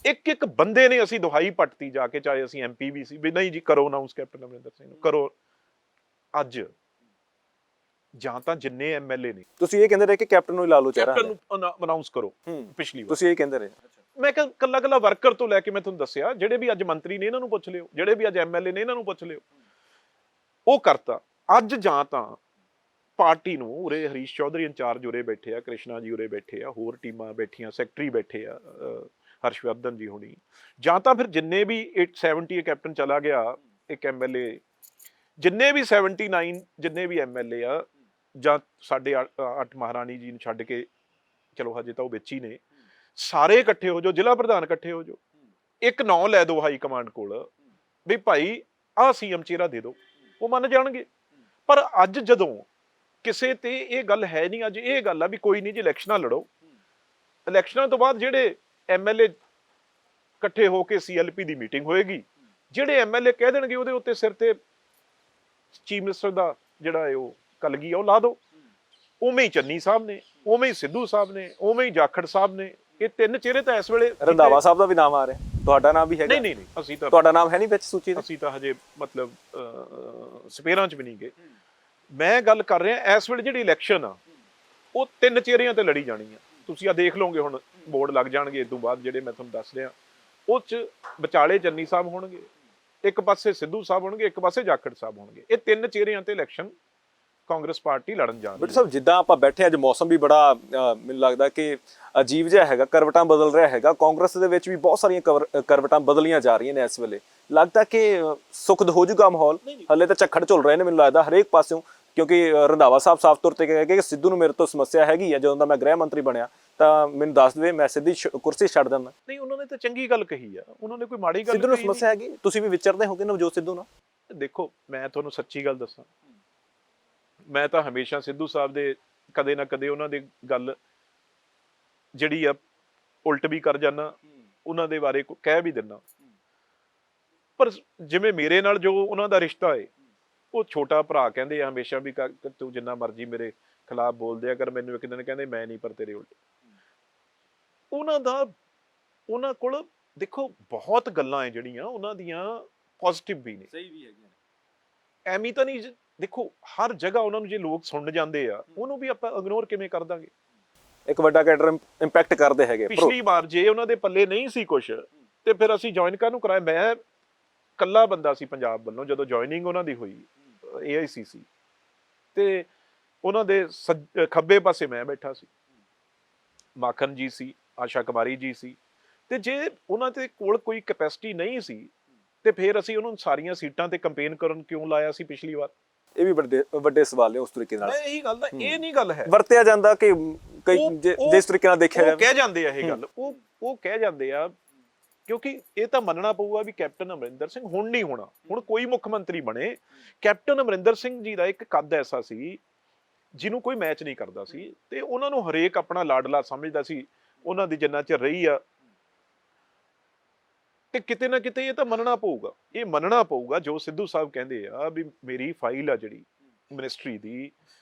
ਇੱਕ ਬੰਦੇ ਨੇ ਅਸੀਂ ਦੁਹਾਈ ਪੱਟਤੀ ਜਾ ਕੇ, ਚਾਹੇ ਅਸੀਂ ਐਮਪੀ ਵੀ ਸੀ, ਵੀ ਨਹੀਂ ਜੀ ਕਰੋ ਅਨਾਉਂਸ ਕੈਪਟਨ ਅਮਰਿੰਦਰ ਸਿੰਘ ਨੂੰ ਕਰੋ। ਅੱਜ ਜਾਂ ਤਾਂ ਜਿੰਨੇ ਐਮਐਲਏ ਨੇ, ਤੁਸੀਂ ਇਹ ਕਹਿੰਦੇ ਰਹੇ ਕਿ ਕੈਪਟਨ ਨੂੰ ਹੀ ਲਾ ਲਓ ਚਿਹਰਾ, ਕੈਪਟਨ ਨੂੰ ਅਨਾਉਂਸ ਕਰੋ। ਪਿਛਲੀ ਵਾਰ ਤੁਸੀਂ ਇਹ ਕਹਿੰਦੇ ਰਹੇ। ਮੈਂ ਕਿਹਾ ਕੱਲਾ ਵਰਕਰ ਤੋਂ ਲੈ ਕੇ ਮੈਂ ਤੁਹਾਨੂੰ ਦੱਸਿਆ, ਜਿਹੜੇ ਵੀ ਅੱਜ ਮੰਤਰੀ ਨੇ ਇਹਨਾਂ ਨੂੰ ਪੁੱਛ ਲਿਓ, ਜਿਹੜੇ ਵੀ ਅੱਜ ਐਮਐਲਏ ਨੇ ਇਹਨਾਂ ਨੂੰ ਪੁੱਛ ਲਿਓ, ਉਹ ਕਰਤਾ। ਅੱਜ ਜਾਂ ਤਾਂ ਪਾਰਟੀ ਨੂੰ, ਉਰੇ ਹਰੀਸ਼ ਚੌਧਰੀ ਇੰਚਾਰਜ ਉਰੇ ਬੈਠੇ ਆ, ਕ੍ਰਿਸ਼ਨਾ ਜੀ ਉਰੇ ਬੈਠੇ ਆ, ਹੋਰ ਟੀਮਾਂ ਬੈਠੀਆਂ, ਸੈਕਟਰੀ ਬੈਠੇ ਆ, ਹਰਸ਼ਵਰਧਨ ਜੀ ਹੋਣੀ, ਜਾਂ ਤਾਂ ਫਿਰ ਜਿੰਨੇ ਵੀ 870 ਕੈਪਟਨ ਚਲਾ ਗਿਆ, ਇੱਕ ਐਮਐਲਏ, ਜਿੰਨੇ ਵੀ 79 ਜਿੰਨੇ ਵੀ ਐਮਐਲਏ ਆ, ਜਾਂ ਸਾਡੇ 8 ਮਹਾਰਾਣੀ ਜੀ ਨੂੰ ਛੱਡ ਕੇ, ਚਲੋ ਹਜੇ ਤਾਂ ਉਹ ਵਿੱਚ ਹੀ ਨੇ, ਸਾਰੇ ਇਕੱਠੇ ਹੋ ਜਾਓ, ਜ਼ਿਲ੍ਹਾ ਪ੍ਰਧਾਨ ਇਕੱਠੇ ਹੋ ਜਾਓ, ਇੱਕ ਨਾਂ ਲੈ ਦਿਓ ਹਾਈ ਕਮਾਂਡ ਕੋਲ ਵੀ ਭਾਈ ਆਹ ਸੀਐਮ ਚਿਹਰਾ ਦੇ ਦਿਓ, ਉਹ ਮੰਨ ਜਾਣਗੇ। ਪਰ ਅੱਜ ਜਦੋਂ ਕਿਸੇ ਤੇ ਇਹ ਗੱਲ ਹੈ ਨਹੀਂ, ਅੱਜ ਇਹ ਗੱਲ ਆ ਵੀ ਕੋਈ ਨਹੀਂ ਜੀ ਇਲੈਕਸ਼ਨਾਂ ਲੜੋ, ਇਲੈਕਸ਼ਨਾਂ ਤੋਂ ਬਾਅਦ ਜਿਹੜੇ ਐਮਐਲਏ ਇਕੱਠੇ ਹੋ ਕੇ ਸੀਐਲਪੀ ਦੀ ਮੀਟਿੰਗ ਹੋਏਗੀ, ਜਿਹੜੇ ਐਮਐਲਏ ਕਹਿ ਦੇਣਗੇ ਉਹਦੇ ਉੱਤੇ ਸਿਰ ਤੇ ਚੀਫ ਮਿਨਿਸਟਰ ਦਾ ਜਿਹੜਾ ਹੈ ਉਹ ਕਲਗੀ ਉਹ ਲਾ ਦਿਓ। ਉਵੇਂ ਹੀ ਚੰਨੀ ਸਾਹਿਬ ਨੇ, ਉਵੇਂ ਹੀ ਸਿੱਧੂ ਸਾਹਿਬ ਨੇ, ਉਵੇਂ ਹੀ ਜਾਖੜ ਸਾਹਿਬ ਨੇ, ਇਹ ਤਿੰਨ ਚਿਹਰੇ ਤਾਂ ਇਸ ਵੇਲੇ। ਰੰਧਾਵਾ ਸਾਹਿਬ ਦਾ ਵੀ ਨਾਮ ਆ ਰਿਹਾ, ਤੁਹਾਡਾ ਨਾਮ ਵੀ ਹੈਗਾ? ਨਹੀਂ, ਅਸੀਂ ਤਾਂ, ਤੁਹਾਡਾ ਨਾਮ ਹੈ ਨਹੀਂ ਵਿੱਚ ਸੂਚੀ ਦੇ? ਅਸੀਂ ਤਾਂ ਹਜੇ ਮਤਲਬ ਸਪੇਰਾਂ 'ਚ ਵੀ ਨਹੀਂ ਗਏ। ਮੈਂ ਗੱਲ ਕਰ ਰਿਹਾ ਇਸ ਵੇਲੇ ਜਿਹੜੀ ਇਲੈਕਸ਼ਨ ਆ ਉਹ ਤਿੰਨ ਚਿਹਰਿਆਂ ਤੇ ਲੜੀ ਜਾਣੀ ਆ। ਤੁਸੀਂ ਆ ਦੇਖ ਲਓਗੇ, ਹੁਣ ਬੋਰਡ ਲੱਗ ਜਾਣਗੇ ਇਸ ਤੋਂ ਬਾਅਦ ਜਿਹੜੇ ਮੈਂ ਤੁਹਾਨੂੰ ਦੱਸ ਰਿਹਾ, ਉਹ 'ਚ ਵਿਚਾਲੇ ਚੰਨੀ ਸਾਹਿਬ ਹੋਣਗੇ, ਇੱਕ ਪਾਸੇ ਸਿੱਧੂ ਸਾਹਿਬ ਹੋਣਗੇ, ਇੱਕ ਪਾਸੇ ਜਾਖੜ ਸਾਹਿਬ ਹੋਣਗੇ। ਇਹ ਤਿੰਨ ਚਿਹਰਿਆਂ ਤੇ ਇਲੈਕਸ਼ਨ ਕਾਂਗਰਸ ਪਾਰਟੀ ਲੜਨ ਜਾ ਰਹੀ ਹੈ। ਬਟ ਸਾਹਿਬ, ਜਿੱਦਾਂ ਆਪਾਂ ਬੈਠੇ ਅੱਜ ਮੌਸਮ ਵੀ ਬੜਾ ਮੈਨੂੰ ਲੱਗਦਾ ਕਿ ਅਜੀਬ ਜਿਹਾ ਹੈਗਾ, ਕਰਵਟਾਂ ਬਦਲ ਰਿਹਾ ਹੈਗਾ, ਕਾਂਗਰਸ ਦੇ ਵਿੱਚ ਵੀ ਬਹੁਤ ਸਾਰੀਆਂ ਕਰਵਟਾਂ ਬਦਲੀਆਂ ਜਾ ਰਹੀਆਂ ਨੇ ਇਸ ਵੇਲੇ। ਲੱਗਦਾ ਕਿ ਸੁਖਦ ਹੋ ਜੂਗਾ ਮਾਹੌਲ? ਹਲੇ ਤਾਂ ਝੱਖੜ ਝੁੱਲ ਰਹੇ ਨੇ ਮੈਨੂੰ ਲੱਗਦਾ ਹਰੇਕ ਪਾਸਿਓਂ, ਕਿਉਂਕਿ ਰੰਧਾਵਾ ਸਾਹਿਬ ਸਾਫ਼ ਤੌਰ ਤੇ ਕਹਿ ਗਏ ਕਿ ਸਿੱਧੂ ਨੂੰ ਮੇਰੇ ਤੋਂ ਸਮੱਸਿਆ ਹੈਗੀ ਹੈ, ਜਦੋਂ ਦਾ ਮੈਂ ਗ੍ਰਹਿ ਮੰਤਰੀ ਬਣਿਆ ਤਾਂ ਮੈਨੂੰ ਦੱਸ ਦੇਵੇ, ਮੈਂ ਸਿੱਧੀ ਕੁਰਸੀ ਛੱਡ ਦਿੰਦਾ। ਨਹੀਂ, ਉਹਨਾਂ ਨੇ ਤਾਂ ਚੰਗੀ ਗੱਲ ਕਹੀ ਆ, ਉਹਨਾਂ ਨੇ ਕੋਈ ਮਾੜੀ ਗੱਲ ਸਿੱਧੂ ਨੂੰ ਸਮੱਸਿਆ ਹੈਗੀ? ਤੁਸੀਂ ਵੀ ਵਿਚਰਦੇ ਹੋਗੇ ਨਵਜੋਤ ਸਿੱਧੂ ਨਾਲ? ਦੇਖੋ, ਮੈਂ ਤੁਹਾਨੂੰ ਸੱਚੀ ਗੱਲ ਦੱਸਾਂ, ਮੈਂ ਤਾਂ ਹਮੇਸ਼ਾ ਸਿੱਧੂ ਸਾਹਿਬ ਦੇ ਕਦੇ ਨਾ ਕਦੇ ਉਹਨਾਂ ਦੀ ਗੱਲ ਜਿਹੜੀ ਆ ਉਲਟ ਵੀ ਕਰ ਜਾਣਾ, ਉਹਨਾਂ ਦੇ ਬਾਰੇ ਕਹਿ ਵੀ ਦਿੰਦਾ। ਪਰ ਜਿਵੇਂ ਮੇਰੇ ਨਾਲ ਜੋ ਉਹਨਾਂ ਦਾ ਰਿਸ਼ਤਾ ਹੈ, ਉਹ ਛੋਟਾ ਭਰਾ ਕਹਿੰਦੇ ਆ ਹਮੇਸ਼ਾ ਵੀ ਤੂੰ ਜਿੰਨਾ ਮਰਜ਼ੀ ਮੇਰੇ ਖਿਲਾਫ ਬੋਲਦੇ ਆ ਕਰ, ਮੈਨੂੰ ਇੱਕ ਦਿਨ ਕਹਿੰਦੇ ਮੈਂ ਨਹੀਂ ਪਰ ਤੇਰੇ ਉਲਟ। ਉਹਨਾਂ ਕੋਲ ਦੇਖੋ ਬਹੁਤ ਗੱਲਾਂ ਹੈ ਜਿਹੜੀਆਂ ਉਹਨਾਂ ਦੀਆਂ ਪੋਜ਼ਿਟਿਵ ਵੀ ਨੇ, ਸਹੀ ਵੀ ਹੈਗੀਆਂ, ਐਵੇਂ ਤਾਂ ਨਹੀਂ। ਦੇਖੋ ਹਰ ਜਗ੍ਹਾ ਉਹਨਾਂ ਨੂੰ ਜੇ ਲੋਕ ਸੁਣ ਜਾਂਦੇ ਆ, ਉਹਨੂੰ ਵੀ ਆਪਾਂ ਇਗਨੋਰ ਕਿਵੇਂ ਕਰ ਦਾਂਗੇ? ਇੱਕ ਵੱਡਾ ਕੈਡਰ ਇੰਪੈਕਟ ਕਰਦੇ ਹੈਗੇ। ਪਿਛਲੀ ਵਾਰ ਜੇ ਉਹਨਾਂ ਦੇ ਪੱਲੇ ਨਹੀਂ ਸੀ ਕੁਛ ਤੇ ਫਿਰ ਅਸੀਂ ਜੁਆਇਨ ਕਾਹਨੂੰ ਕਰਾਇਆ? ਮੈਂ ਇਕੱਲਾ ਬੰਦਾ ਸੀ ਪੰਜਾਬ ਵੱਲੋਂ, ਜਦੋਂ ਜੁਆਇਨਿੰਗ ਉਹਨਾਂ ਦੀ ਹੋਈ AICC, ਤੇ ਉਹਨਾਂ ਦੇ ਖੱਬੇ ਪਾਸੇ ਮੈਂ ਬੈਠਾ ਸੀ, ਮਾਖਨ ਜੀ ਸੀ, ਆਸ਼ਾ ਕੁਮਾਰੀ ਜੀ ਸੀ, ਤੇ ਜੇ ਉਹਨਾਂ ਦੇ ਕੋਲ ਕੋਈ ਕੈਪੈਸਿਟੀ ਨਹੀਂ ਸੀ ਤੇ ਫਿਰ ਅਸੀਂ ਉਹਨਾਂ ਨੂੰ ਸਾਰੀਆਂ ਸੀਟਾਂ ਤੇ ਕੰਪੇਨ ਕਰਨ ਕਿਉਂ ਲਾਇਆ ਸੀ ਪਿਛਲੀ ਵਾਰ? ਇਹ ਵੀ ਵੱਡੇ ਸਵਾਲ ਨੇ ਉਸ ਤਰੀਕੇ ਨਾਲ। ਇਹੀ ਗੱਲ ਦਾ, ਇਹ ਨਹੀਂ ਗੱਲ ਹੈ ਵਰਤਿਆ ਜਾਂਦਾ ਕਿ ਜਿਸ ਤਰੀਕੇ ਨਾਲ ਦੇਖਿਆ ਜਾਵੇ ਕਹਿ ਜਾਂਦੇ ਆ ਇਹ ਗੱਲ, ਉਹ ਕਹਿ ਜਾਂਦੇ ਆ, ਕਿਉਂਕਿ ਇਹ ਤਾਂ ਮੰਨਣਾ ਪਊਗਾ ਵੀ ਕੈਪਟਨ ਅਮਰਿੰਦਰ ਸਿੰਘ ਹੁਣ ਨਹੀਂ ਹੋਣਾ। ਹੁਣ ਕੋਈ ਮੁੱਖ ਮੰਤਰੀ ਬਣੇ, ਕੈਪਟਨ ਅਮਰਿੰਦਰ ਸਿੰਘ ਜੀ ਦਾ ਇੱਕ ਕੱਦ ਐਸਾ ਸੀ ਜਿਹਨੂੰ ਕੋਈ ਮੈਚ ਨਹੀਂ ਕਰਦਾ ਸੀ, ਤੇ ਉਹਨਾਂ ਨੂੰ ਹਰੇਕ ਆਪਣਾ ਲਾਡਲਾ ਸਮਝਦਾ ਸੀ, ਉਹਨਾਂ ਦੀ ਜਿੰਨਾ ਚਿਰ ਰਹੀ ਆ। ਤੇ ਕਿਤੇ ਨਾ ਕਿਤੇ ਇਹ ਤਾਂ ਮੰਨਣਾ ਪਊਗਾ ਜੋ ਸਿੱਧੂ ਸਾਹਿਬ ਕਹਿੰਦੇ ਆ ਵੀ ਮੇਰੀ ਫਾਈਲ ਆ ਜਿਹੜੀ ਮਿਨਿਸਟਰੀ ਦੀ,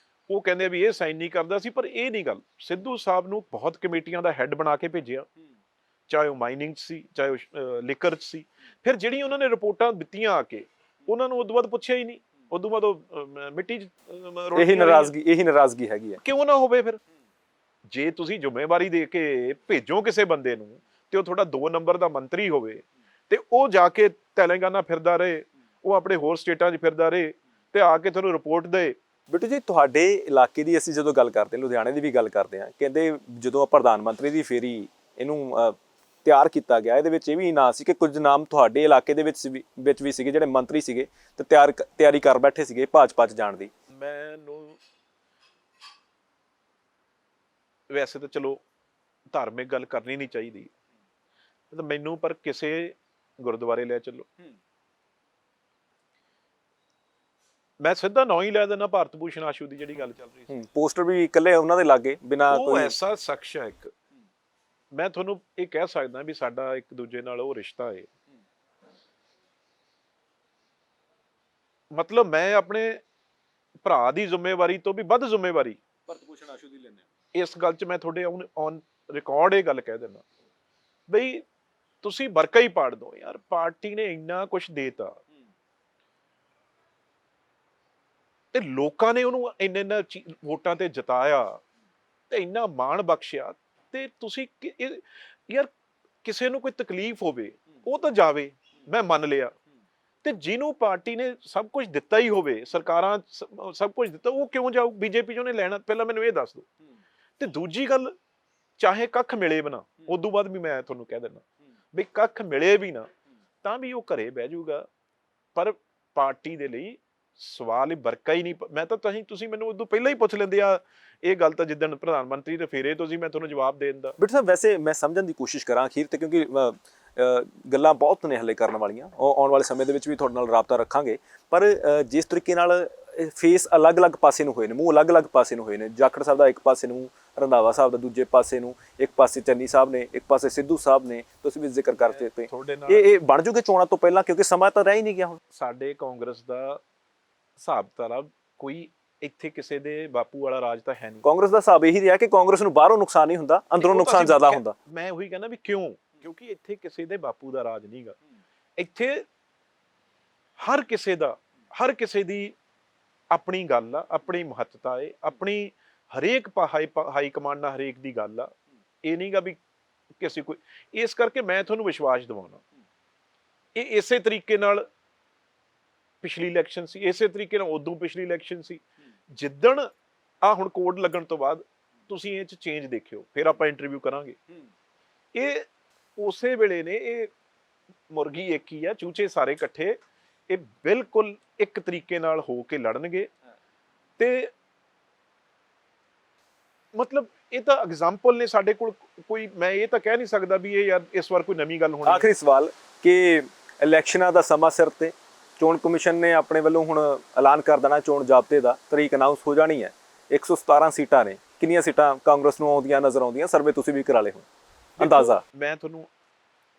ਉਹ ਕਹਿੰਦੇ ਵੀ ਇਹ ਸਾਈਨ ਨਹੀਂ ਕਰਦਾ ਸੀ, ਪਰ ਇਹ ਨਹੀਂ ਗੱਲ। ਸਿੱਧੂ ਸਾਹਿਬ ਨੂੰ ਬਹੁਤ ਕਮੇਟੀਆਂ ਦਾ ਹੈੱਡ ਬਣਾ ਕੇ ਭੇਜਿਆ, ਚਾਹੇ ਉਹ ਮਾਈਨਿੰਗ 'ਚ ਸੀ, ਚਾਹੇ ਉਹ ਲਿਕਰ 'ਚ ਸੀ। ਫਿਰ ਜਿਹੜੀਆਂ ਉਹਨਾਂ ਨੇ ਰਿਪੋਰਟਾਂ ਦਿੱਤੀਆਂ ਆ ਕੇ, ਉਹਨਾਂ ਨੂੰ ਉਦੋਂ ਬਾਅਦ ਪੁੱਛਿਆ ਹੀ ਨਹੀਂ। ਉਦੋਂ ਬਾਅਦ ਉਹ ਮਿੱਟੀ 'ਚ ਇਹੀ ਨਾਰਾਜ਼ਗੀ ਹੈਗੀ ਹੈ। ਕਿਉਂ ਨਾ ਹੋਵੇ ਫਿਰ? ਜੇ ਤੁਸੀਂ ਜ਼ਿੰਮੇਵਾਰੀ ਦੇ ਕੇ ਭੇਜੋ ਕਿਸੇ ਬੰਦੇ ਨੂੰ ਤੇ ਉਹ ਤੁਹਾਡਾ 2 ਨੰਬਰ ਦਾ ਮੰਤਰੀ ਹੋਵੇ ਤੇ ਉਹ ਜਾ ਕੇ ਤੇਲੰਗਾਨਾ ਫਿਰਦਾ ਰਹੇ, ਉਹ ਆਪਣੇ ਹੋਰ ਸਟੇਟਾਂ 'ਚ ਫਿਰਦਾ ਰਹੇ ਤੇ ਆ ਕੇ ਤੁਹਾਨੂੰ ਰਿਪੋਰਟ ਦੇ। ਬਿੱਟੂ ਜੀ, ਤੁਹਾਡੇ ਇਲਾਕੇ ਦੀ ਅਸੀਂ ਜਦੋਂ ਗੱਲ ਕਰਦੇ, ਲੁਧਿਆਣੇ ਦੀ ਵੀ ਗੱਲ ਕਰਦੇ ਹਾਂ, ਕਹਿੰਦੇ ਜਦੋਂ ਪ੍ਰਧਾਨ ਮੰਤਰੀ ਦੀ ਫੇਰੀ ਇਹਨੂੰ ਤਿਆਰ ਕੀਤਾ ਗਿਆ, ਇਹਦੇ ਵਿੱਚ ਇਹ ਵੀ ਨਾਂ ਸੀ ਕਿ ਕੁਝ ਨਾਮ ਤੁਹਾਡੇ ਇਲਾਕੇ ਦੇ ਵਿੱਚ ਵੀ ਸੀਗੇ ਜਿਹੜੇ ਮੰਤਰੀ ਸੀਗੇ ਤੇ ਤਿਆਰੀ ਕਰ ਬੈਠੇ ਸੀਗੇ ਭਾਜਪਾ 'ਚ ਜਾਣ ਦੀ। ਮੈਨੂੰ ਵੈਸੇ ਤਾਂ ਚਲੋ ਧਾਰਮਿਕ ਗੱਲ ਕਰਨੀ ਨਹੀਂ ਚਾਹੀਦੀ, ਮੈਨੂੰ ਪਰ ਕਿਸੇ ਗੁਰਦੁਆਰੇ ਲੈ ਚੱਲੋ, ਮੈਂ ਸਿੱਧਾ ਨਾਂ ਹੀ ਲੈ ਦੇਣਾ ਭਾਰਤ ਭੂਸ਼ਣ ਆਸ਼ੂ ਦੀ ਜਿਹੜੀ ਗੱਲ ਚੱਲ ਰਹੀ ਸੀ। ਪੋਸਟਰ ਵੀ ਇਕੱਲੇ ਉਹਨਾਂ ਦੇ ਲਾਗੇ ਬਿਨਾਂ ਉਹ ਕੋਈ ਐਸਾ ਸ਼ਖਸ ਹੈ ਇੱਕ, ਮੈਂ ਤੁਹਾਨੂੰ ਇਹ ਕਹਿ ਸਕਦਾ ਵੀ ਸਾਡਾ ਇੱਕ ਦੂਜੇ ਨਾਲ ਉਹ ਰਿਸ਼ਤਾ ਹੈ। ਮਤਲਬ ਮੈਂ ਆਪਣੇ ਭਰਾ ਦੀ ਜ਼ਿੰਮੇਵਾਰੀ ਤੋਂ ਵੀ ਵੱਧ ਜ਼ਿੰਮੇਵਾਰੀ ਭਾਰਤ ਭੂਸ਼ਣ ਆਸ਼ੂ ਦੀ ਲੈਂਦੇ ਇਸ ਗੱਲ 'ਚ ਮੈਂ ਤੁਹਾਡੇ ਔਨ ਰਿਕਾਰਡ ਇਹ ਗੱਲ ਕਹਿ ਦਿੰਦਾ ਬਈ ਤੁਸੀਂ ਵਰਕਾ ਹੀ ਪਾੜ ਦੋ ਯਾਰ। ਪਾਰਟੀ ਨੇ ਇੰਨਾ ਕੁਛ ਦੇਤਾ ਤੇ ਲੋਕਾਂ ਨੇ ਉਹਨੂੰ ਇੰਨਾ ਵੋਟਾਂ ਤੇ ਜਿਤਾਇਆ ਤੇ ਇੰਨਾ ਮਾਣ ਬਖਸ਼ਿਆ, ਤੇ ਤੁਸੀਂ ਯਾਰ ਕਿਸੇ ਨੂੰ ਕੋਈ ਤਕਲੀਫ ਹੋਵੇ ਉਹ ਤਾਂ ਜਾਵੇ, ਮੈਂ ਮੰਨ ਲਿਆ, ਤੇ ਜਿਹਨੂੰ ਪਾਰਟੀ ਨੇ ਸਭ ਕੁਝ ਦਿੱਤਾ ਹੀ ਹੋਵੇ, ਸਰਕਾਰਾਂ ਸਭ ਕੁਝ ਦਿੱਤਾ, ਉਹ ਕਿਉਂ ਜਾਊ? ਬੀਜੇਪੀ ਚੋਂ ਨੇ ਲੈਣਾ? ਪਹਿਲਾਂ ਮੈਨੂੰ ਇਹ ਦੱਸ ਦਿਓ। ਤੇ ਦੂਜੀ ਗੱਲ, ਚਾਹੇ ਕੱਖ ਮਿਲੇ ਵੀ ਨਾ, ਉਦੋਂ ਬਾਅਦ ਵੀ ਮੈਂ ਤੁਹਾਨੂੰ ਕਹਿ ਦਿੰਦਾ ਵੀ ਕੱਖ ਮਿਲੇ ਵੀ ਨਾ ਤਾਂ ਵੀ ਉਹ ਘਰੇ ਬਹਿ ਜਾਊਗਾ, ਪਰ ਪਾਰਟੀ ਦੇ ਲਈ ਸਵਾਲ ਹੀ ਵਰਕਾ ਹੀ ਨਹੀਂ। ਮੈਂ ਤਾਂ ਤੁਸੀਂ ਮੈਨੂੰ ਉਦੋਂ ਪਹਿਲਾਂ ਹੀ ਪੁੱਛ ਲੈਂਦੇ ਆ ਇਹ ਗੱਲ, ਤਾਂ ਜਿੱਦਣ ਪ੍ਰਧਾਨ ਮੰਤਰੀ ਦੇ ਫੇਰੇ ਤੁਸੀਂ ਮੈਂ ਤੁਹਾਨੂੰ ਜਵਾਬ ਦੇ ਦਿੰਦਾ। ਬਿੱਟੂ ਸਾਹਿਬ, ਵੈਸੇ ਮੈਂ ਸਮਝਣ ਦੀ ਕੋਸ਼ਿਸ਼ ਕਰਾਂ ਅਖੀਰ ਤੇ, ਕਿਉਂਕਿ ਗੱਲਾਂ ਬਹੁਤ ਨੇ ਹਲੇ ਕਰਨ ਵਾਲੀਆਂ, ਉਹ ਆਉਣ ਵਾਲੇ ਸਮੇਂ ਦੇ ਵਿੱਚ ਵੀ ਤੁਹਾਡੇ ਨਾਲ ਰਾਬਤਾ ਰੱਖਾਂਗੇ, ਪਰ ਜਿਸ ਤਰੀਕੇ ਨਾਲ ਫੇਸ ਅਲੱਗ-ਅਲੱਗ ਪਾਸੇ ਨੂੰ ਹੋਏ ਨੇ, ਮੂੰਹ ਅਲੱਗ-ਅਲੱਗ ਪਾਸੇ ਨੂੰ ਹੋਏ ਨੇ, ਜਾਖੜ ਸਾਹਿਬ ਦਾ ਇੱਕ ਪਾਸੇ ਨੂੰ, ਰੰਧਾਵਾ ਸਾਹਿਬ ਦਾ ਦੂਜੇ ਪਾਸੇ ਨੂੰ, ਇੱਕ ਪਾਸੇ ਚੰਨੀ ਸਾਹਿਬ ਨੇ, ਇੱਕ ਪਾਸੇ ਸਿੱਧੂ ਸਾਹਿਬ ਨੇ, ਤੁਸੀਂ ਵੀ ਜ਼ਿਕਰ ਕਰਦੇ ਤੇ ਇਹ ਬਣ ਜੂਗੇ ਚੋਣਾਂ ਤੋਂ ਪਹਿਲਾਂ, ਕਿਉਂਕਿ ਸਮਾਂ ਤਾਂ ਰਹਿ ਹੀ ਨਹੀਂ ਗਿਆ ਹੁਣ। ਸਾਡੇ ਕਾਂਗਰਸ ਦਾ ਹਿਸਾਬ ਕਿਤਾਬ ਕੋਈ ਇੱਥੇ ਕਿਸੇ ਦੇ ਬਾਪੂ ਵਾਲਾ ਰਾਜ ਤਾਂ ਹੈ ਨਹੀਂ। ਕਾਂਗਰਸ ਦਾ ਹਿਸਾਬ ਇਹੀ ਰਿਹਾ ਕਿ ਕਾਂਗਰਸ ਨੂੰ ਬਾਹਰੋਂ ਨੁਕਸਾਨ ਨਹੀਂ ਹੁੰਦਾ, ਅੰਦਰੋਂ ਨੁਕਸਾਨ ਜ਼ਿਆਦਾ ਹੁੰਦਾ। ਮੈਂ ਉਹੀ ਕਹਿੰਦਾ ਵੀ ਕਿਉਂ? ਕਿਉਂਕਿ ਇੱਥੇ ਕਿਸੇ ਦੇ ਬਾਪੂ ਦਾ ਰਾਜ ਨਹੀਂਗਾ। ਇੱਥੇ ਹਰ ਕਿਸੇ ਦੀ ਆਪਣੀ ਗੱਲ ਆ, ਆਪਣੀ ਮਹੱਤਤਾ ਹੈ, ਆਪਣੀ ਹਰੇਕ ਹਾਈ ਕਮਾਂਡ ਨਾਲ ਹਰੇਕ ਦੀ ਗੱਲ ਆ। ਇਹ ਨਹੀਂਗਾ ਵੀ ਕਿਸੇ ਕੋਈ। ਇਸ ਕਰਕੇ ਮੈਂ ਤੁਹਾਨੂੰ ਵਿਸ਼ਵਾਸ ਦਿਵਾਉਣਾ, ਇਹ ਇਸੇ ਤਰੀਕੇ ਨਾਲ ਪਿਛਲੀ ਇਲੈਕਸ਼ਨ ਸੀ, ਇਸੇ ਤਰੀਕੇ ਨਾਲ ਉਦੋਂ ਪਿਛਲੀ ਇਲੈਕਸ਼ਨ ਸੀ। ਜਿੱਦਣ ਆ ਹੁਣ ਕੋਡ ਲੱਗਣ ਤੋਂ ਬਾਅਦ ਤੁਸੀਂ ਇਹ 'ਚ ਚੇਂਜ ਦੇਖਿਓ, ਫਿਰ ਆਪਾਂ ਇੰਟਰਵਿਊ ਕਰਾਂਗੇ। ਇਹ ਉਸੇ ਵੇਲੇ ਨੇ, ਇਹ ਮੁਰਗੀ ਇੱਕ ਹੀ ਆ, ਚੂਚੇ ਸਾਰੇ ਇਕੱਠੇ। ਇਹ ਬਿਲਕੁਲ ਇੱਕ ਤਰੀਕੇ ਨਾਲ ਹੋ ਕੇ ਲੜਨਗੇ ਤੇ ਮਤਲਬ ਇਹ ਤਾਂ ਐਗਜ਼ਾਮਪਲ ਨੇ ਸਾਡੇ ਕੋਲ। ਕੋਈ ਮੈਂ ਇਹ ਤਾਂ ਕਹਿ ਨਹੀਂ ਸਕਦਾ ਵੀ ਇਹ ਯਾਰ ਇਸ ਵਾਰ ਕੋਈ ਨਵੀਂ ਗੱਲ ਹੋਣੀ। ਆਖਰੀ ਸਵਾਲ ਕਿ ਇਲੈਕਸ਼ਨਾਂ ਦਾ ਸਮਾਂ ਸਿਰ ਤੇ, ਚੋਣ ਕਮਿਸ਼ਨ ਨੇ ਆਪਣੇ ਵੱਲੋਂ ਹੁਣ ਐਲਾਨ ਕਰ ਦੇਣਾ ਚੋਣ ਜ਼ਾਬਤੇ ਦਾ, ਤਰੀਕ ਅਨਾਉਂਸ ਹੋ ਜਾਣੀ ਹੈ। 117 ਸੀਟਾਂ ਨੇ, ਕਿੰਨੀਆਂ ਸੀਟਾਂ ਕਾਂਗਰਸ ਨੂੰ ਆਉਂਦੀਆਂ ਨਜ਼ਰ ਆਉਂਦੀਆਂ? ਸਰਵੇ ਤੁਸੀਂ ਵੀ ਕਰਾ ਲਏ ਹੋ, ਅੰਦਾਜ਼ਾ। ਮੈਂ ਤੁਹਾਨੂੰ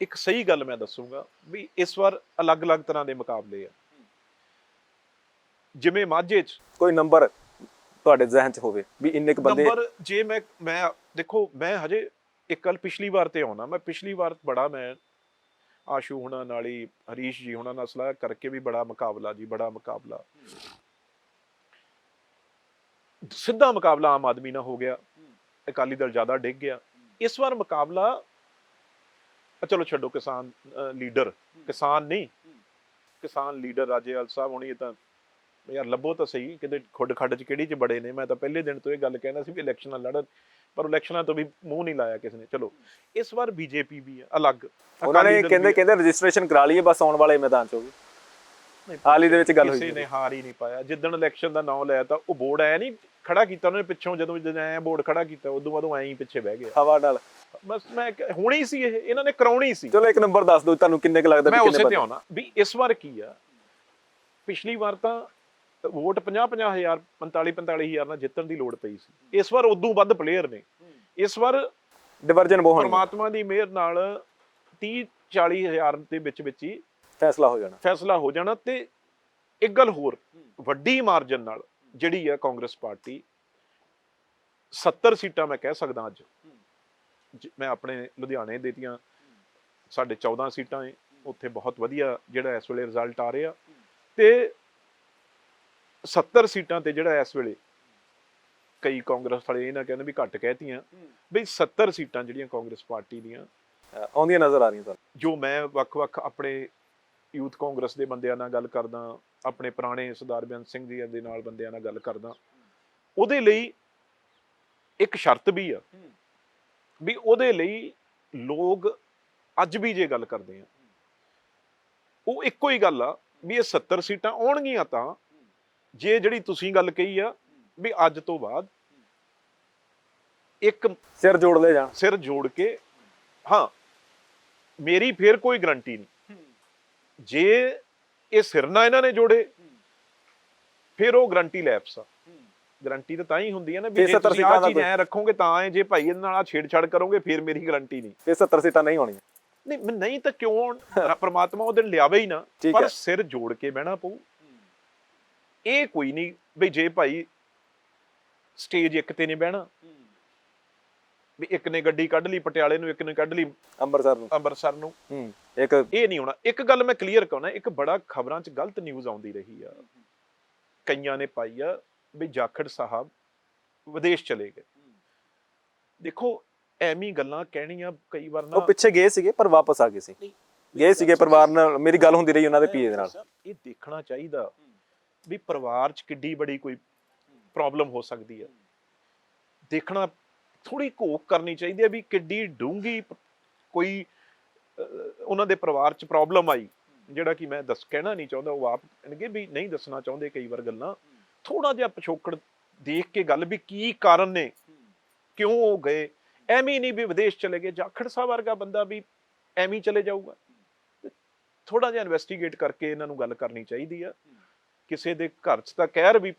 ਇੱਕ ਸਹੀ ਗੱਲ ਮੈਂ ਦੱਸੂਗਾ ਵੀ ਇਸ ਵਾਰ ਅਲੱਗ-ਅਲੱਗ ਤਰ੍ਹਾਂ ਦੇ ਮੁਕਾਬਲੇ ਆ। ਜਿਵੇਂ ਮਾਝੇ 'ਚ ਕੋਈ ਨੰਬਰ ਤੁਹਾਡੇ ਜ਼ਿਹਨ 'ਚ ਹੋਵੇ ਵੀ ਇੰਨੇ ਕੁ ਬੰਦੇ? ਨੰਬਰ ਜੇ ਮੈਂ ਦੇਖੋ, ਮੈਂ ਹਜੇ ਇੱਕ ਗੱਲ ਪਿਛਲੀ ਵਾਰ ਤੇ ਆਉਣਾ, ਮੈਂ ਪਿਛਲੀ ਵਾਰ ਬੜਾ ਮੈਂ ਆਸ਼ੂ ਹੁਣਾਂ ਨਾਲ ਹੀ, ਹਰੀਸ਼ ਜੀ ਹੁਣਾਂ ਨਾਲ ਸਲਾਹ ਕਰਕੇ ਵੀ ਬੜਾ ਮੁਕਾਬਲਾ ਜੀ, ਬੜਾ ਮੁਕਾਬਲਾ, ਸਿੱਧਾ ਮੁਕਾਬਲਾ ਆਮ ਆਦਮੀ ਨਾਲ ਹੋ ਗਿਆ, ਅਕਾਲੀ ਦਲ ਜ਼ਿਆਦਾ ਡਿੱਗ ਗਿਆ। ਇਸ ਵਾਰ ਮੁਕਾਬਲਾ ਚਲੋ ਛੱਡੋ, ਕਿਸਾਨ ਲੀਡਰ, ਕਿਸਾਨ ਲੀਡਰ ਰਾਜੇਵਾਲ ਸਾਹਿਬ ਹੋਣੀ, ਇਹ ਤਾਂ ਯਾਰ ਲੱਭੋ ਤਾਂ ਸਹੀ ਕਿਤੇ ਖੁੱਡ ਖੱਡ 'ਚ ਕਿਹੜੀ 'ਚ ਬੜੇ ਨੇ। ਮੈਂ ਤਾਂ ਪਹਿਲੇ ਦਿਨ ਤੋਂ ਇਹ ਗੱਲ ਕਹਿਣਾ ਸੀ ਵੀ ਇਲੈਕਸ਼ਨਾਂ ਲੜਨ, ਪਰ ਇਲੈਕਸ਼ਨਾਂ ਤੋਂ ਵੀ ਮੂੰਹ ਨਹੀਂ ਲਾਇਆ ਕਿਸੇ ਨੇ। ਚਲੋ ਇਸ ਵਾਰ ਬੀਜੇਪੀ ਵੀ ਆ ਅਲੱਗ, ਉਹਨਾਂ ਨੇ ਕਹਿੰਦੇ ਰਜਿਸਟ੍ਰੇਸ਼ਨ ਕਰਾ ਲਈਏ ਬਸ ਆਉਣ ਵਾਲੇ ਮੈਦਾਨ 'ਚ ਹੋਵੇ। ਹਾਲ ਹੀ ਦੇ ਵਿੱਚ ਗੱਲ ਹੋਈ, ਕਿਸੇ ਨੇ ਹਾਰ ਹੀ ਨਹੀਂ ਪਾਇਆ। ਜਿੱਦਣ ਇਲੈਕਸ਼ਨ ਦਾ ਨਾਂ ਲਿਆ ਤਾਂ ਉਹ ਬੋਰਡ ਆਇਆ ਨਹੀਂ ਖੜਾ ਕੀਤਾ ਉਹਨਾਂ ਨੇ ਪਿੱਛੋਂ, ਜਦੋਂ ਐ ਬੋਰਡ ਖੜਾ ਕੀਤਾ ਉਦੋਂ ਬਾਅਦ ਐਂ ਹੀ ਪਿੱਛੇ ਬਹਿ ਗਿਆ ਹਵਾ ਨਾਲ। ਬਸ ਮੈਂ ਹੋਣੀ ਸੀ, ਇਹ ਇਹਨਾਂ ਨੇ ਕਰਾਉਣੀ ਸੀ। ਚਲੋ ਇੱਕ ਨੰਬਰ ਦੱਸ ਦਿਓ ਤੁਹਾਨੂੰ ਕਿੰਨੇ ਕੁ ਲੱਗਦਾ? ਮੈਂ ਉਸੇ ਤੇ ਆਉਣਾ ਵੀ ਇਸ ਵਾਰ ਕੀ ਆ। ਪਿਛਲੀ ਵਾਰ ਤਾਂ ਵੋਟ 50,000 45,000 ਨਾਲ ਜਿੱਤਣ ਦੀ ਲੋੜ ਪਈ ਸੀ। ਇਸ ਵਾਰ ਉਦੋਂ ਵੱਧ ਪਲੇਅਰ ਨੇ। ਇਸ ਵਾਰ ਡਿਵਰਜਨ ਬਹੁਤ, ਪਰਮਾਤਮਾ ਦੀ ਮਿਹਰ ਨਾਲ 30-40,000 ਦੇ ਵਿੱਚ ਹੀ ਫੈਸਲਾ ਹੋ ਜਾਣਾ। ਤੇ ਇੱਕ ਗੱਲ ਹੋਰ, ਵੱਡੀ ਮਾਰਜਨ ਨਾਲ ਜਿਹੜੀ ਆ ਕਾਂਗਰਸ ਪਾਰਟੀ 70 ਸੀਟਾਂ ਮੈਂ ਕਹਿ ਸਕਦਾ ਅੱਜ। ਮੈਂ ਆਪਣੇ ਲੁਧਿਆਣੇ ਦੇ ਦੀਆਂ ਸਾਡੇ 14 ਸੀਟਾਂ ਏ, ਉੱਥੇ ਬਹੁਤ ਵਧੀਆ ਜਿਹੜਾ ਇਸ ਵੇਲੇ ਰਿਜ਼ਲਟ ਆ ਰਿਹਾ, ਤੇ 70 ਸੀਟਾਂ ਤੇ ਜਿਹੜਾ ਇਸ ਵੇਲੇ ਕਈ ਕਾਂਗਰਸ ਵਾਲੇ ਇਹਨਾਂ ਕਹਿੰਦੇ ਵੀ ਘੱਟ ਕਹਿਤੀਆਂ, ਬਈ 70 ਸੀਟਾਂ ਜਿਹੜੀਆਂ ਕਾਂਗਰਸ ਪਾਰਟੀ ਦੀਆਂ ਆਉਂਦੀਆਂ ਨਜ਼ਰ ਆ ਰਹੀਆਂ ਤੁਹਾਨੂੰ? ਜੋ ਮੈਂ ਵੱਖ-ਵੱਖ ਆਪਣੇ ਯੂਥ ਕਾਂਗਰਸ ਦੇ ਬੰਦਿਆਂ ਨਾਲ ਗੱਲ ਕਰਦਾ, ਆਪਣੇ ਪੁਰਾਣੇ ਸਰਦਾਰ ਬੇਅੰਤ ਸਿੰਘ ਜੀ ਦੇ ਨਾਲ ਬੰਦਿਆਂ ਨਾਲ ਗੱਲ ਕਰਦਾ, ਉਹਦੇ ਲਈ ਇੱਕ ਸ਼ਰਤ ਵੀ ਆ ਵੀ ਉਹਦੇ ਲਈ ਲੋਕ ਅੱਜ ਵੀ ਜੇ ਗੱਲ ਕਰਦੇ ਆ ਉਹ ਇੱਕੋ ਹੀ ਗੱਲ ਆ ਵੀ ਇਹ 70 ਸੀਟਾਂ ਆਉਣਗੀਆਂ ਤਾਂ ਜੇ ਜਿਹੜੀ ਤੁਸੀਂ ਗੱਲ ਕਹੀ ਆ ਵੀ ਅੱਜ ਤੋਂ ਬਾਅਦ ਇੱਕ ਸਿਰ ਜੋੜ ਲੈ ਜਾਣ, ਸਿਰ ਜੋੜ ਕੇ। ਹਾਂ, ਮੇਰੀ ਫੇਰ ਕੋਈ ਗਰੰਟੀ ਨਹੀਂ, ਜੇ ਇਹ ਸਿਰ ਨਾ ਇਹਨਾਂ ਨੇ ਜੋੜੇ ਫਿਰ ਉਹ ਗਰੰਟੀ ਲੈਪਸ ਆ। ਗਰੰਟੀ ਤਾਂ ਹੀ ਹੁੰਦੀ ਹੈ ਨਾ ਵੀ ਜੇ ਤੁਸੀਂ ਆਹ ਚੀਜ਼ ਐ ਰੱਖੋਗੇ ਤਾਂ ਐ, ਜੇ ਭਾਈ ਇਹਦੇ ਨਾਲ ਆ ਛੇੜਛਾੜ ਕਰੋਗੇ ਫਿਰ ਮੇਰੀ ਗਰੰਟੀ ਨਹੀਂ। ਫਿਰ 70 ਸੀਟਾਂ ਨਹੀਂ ਹੋਣੀਆਂ। ਨਹੀਂ ਤਾਂ ਕਿਉਂ, ਪ੍ਰਮਾਤਮਾ ਉਹ ਦਿਨ ਲਿਆਵੇ ਹੀ ਨਾ, ਪਰ ਸਿਰ ਜੋੜ ਕੇ ਬਹਿਣਾ ਪਊ। ਇਹ ਕੋਈ ਨਹੀਂ ਬਈ ਜੇ ਭਾਈ ਸਟੇਜ ਇੱਕ ਤੇ ਨਹੀਂ ਬਹਿਣਾ, ਵੀ ਇੱਕ ਨੇ ਗੱਡੀ ਕੱਢ ਲਈ ਪਟਿਆਲੇ ਨੂੰ, ਇੱਕ ਨੇ ਕੱਢ ਲਈ ਅੰਮ੍ਰਿਤਸਰ ਨੂੰ, ਇੱਕ ਇਹ ਨਹੀਂ ਹੋਣਾ। ਇੱਕ ਗੱਲ ਮੈਂ ਕਲੀਅਰ ਕਰਾਂ, ਇੱਕ ਬੜਾ ਖਬਰਾਂ 'ਚ ਗਲਤ ਨਿਊਜ਼ ਆਉਂਦੀ ਰਹੀ ਆ, ਕਈਆਂ ਨੇ ਪਾਈ ਆ ਵੀ ਜਾਖੜ ਸਾਹਿਬ ਵਿਦੇਸ਼ ਚਲੇ ਗਏ। ਦੇਖੋ ਐਵੇਂ ਗੱਲਾਂ ਕਹਿਣੀਆਂ ਕਈ ਵਾਰ ਨਾ, ਉਹ ਪਿੱਛੇ ਗਏ ਸੀਗੇ ਪਰ ਵਾਪਸ ਆ ਗਏ ਸੀ, ਗਏ ਸੀਗੇ ਪਰਿਵਾਰ ਨਾਲ, ਮੇਰੀ ਗੱਲ ਹੁੰਦੀ ਰਹੀ ਉਹਨਾਂ ਦੇ ਪੀਏ ਦੇ ਨਾਲ। ਇਹ ਦੇਖਣਾ ਚਾਹੀਦਾ ਵੀ ਪਰਿਵਾਰ 'ਚ ਕਿੱਡੀ ਬੜੀ ਕੋਈ ਪ੍ਰੋਬਲਮ ਹੋ ਸਕਦੀ ਹੈ, ਦੇਖਣਾ, ਥੋੜੀ ਘੋਖ ਕਰਨੀ ਚਾਹੀਦੀ ਹੈ ਵੀ ਕਿੱਡੀ ਡੂੰਘੀ ਕੋਈ ਉਹਨਾਂ ਦੇ ਪਰਿਵਾਰ 'ਚ ਪ੍ਰੋਬਲਮ ਆਈ, ਜਿਹੜਾ ਕਿ ਮੈਂ ਕਹਿਣਾ ਨਹੀਂ ਚਾਹੁੰਦਾ, ਉਹ ਆਪ ਕਹਿਣਗੇ ਵੀ ਨਹੀਂ ਦੱਸਣਾ ਚਾਹੁੰਦੇ ਕਈ ਵਾਰ ਗੱਲਾਂ। ਥੋੜਾ ਜਿਹਾ ਪਿਛੋਕੜ ਦੇਖ ਕੇ ਗੱਲ ਵੀ ਕੀ ਕਾਰਨ ਨੇ, ਕਿਉਂ ਉਹ ਗਏ। ਐਵੇਂ ਨਹੀਂ ਵੀ ਵਿਦੇਸ਼ ਚਲੇ ਗਏ, ਜਾਖੜ ਸਾਹਿਬ ਵਰਗਾ ਬੰਦਾ ਵੀ ਐਵੇਂ ਚਲੇ ਜਾਊਗਾ। ਥੋੜਾ ਜਿਹਾ ਇਨਵੈਸਟੀਗੇਟ ਕਰਕੇ ਇਹਨਾਂ ਨੂੰ ਗੱਲ ਕਰਨੀ ਚਾਹੀਦੀ ਆ। ਕਿਸੇ ਦੇ ਘਰ 'ਚ ਤਾਂ ਕਹਿਰ ਵੀ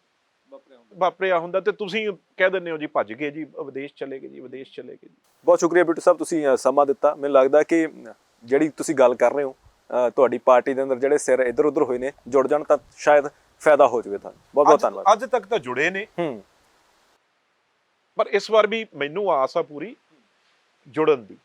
ਵਾਪਰਿਆ ਹੁੰਦਾ ਤੇ ਤੁਸੀਂ ਕਹਿ ਦਿੰਦੇ ਹੋ ਜੀ ਭੱਜ ਗਏ ਜੀ, ਵਿਦੇਸ਼ ਚਲੇ ਗਏ ਜੀ, ਵਿਦੇਸ਼ ਚਲੇ ਗਏ ਜੀ। ਬਹੁਤ ਸ਼ੁਕਰੀਆ ਬਿੱਟੂ ਸਾਹਿਬ, ਤੁਸੀਂ ਸਮਾਂ ਦਿੱਤਾ। ਮੈਨੂੰ ਲੱਗਦਾ ਕਿ ਜਿਹੜੀ ਤੁਸੀਂ ਗੱਲ ਕਰ ਰਹੇ ਹੋ, ਤੁਹਾਡੀ ਪਾਰਟੀ ਦੇ ਅੰਦਰ ਜਿਹੜੇ ਸਿਰ ਇੱਧਰ ਉੱਧਰ ਹੋਏ ਨੇ ਜੁੜ ਜਾਣ ਤਾਂ ਸ਼ਾਇਦ ਫਾਇਦਾ ਹੋ ਜਾਵੇ ਤੁਹਾਨੂੰ। ਬਹੁਤ ਬਹੁਤ ਧੰਨਵਾਦ। ਅੱਜ ਤੱਕ ਤਾਂ ਜੁੜੇ ਨੇ, ਪਰ ਇਸ ਵਾਰ ਵੀ ਮੈਨੂੰ ਆਸ ਆ ਪੂਰੀ ਜੁੜਨ ਦੀ।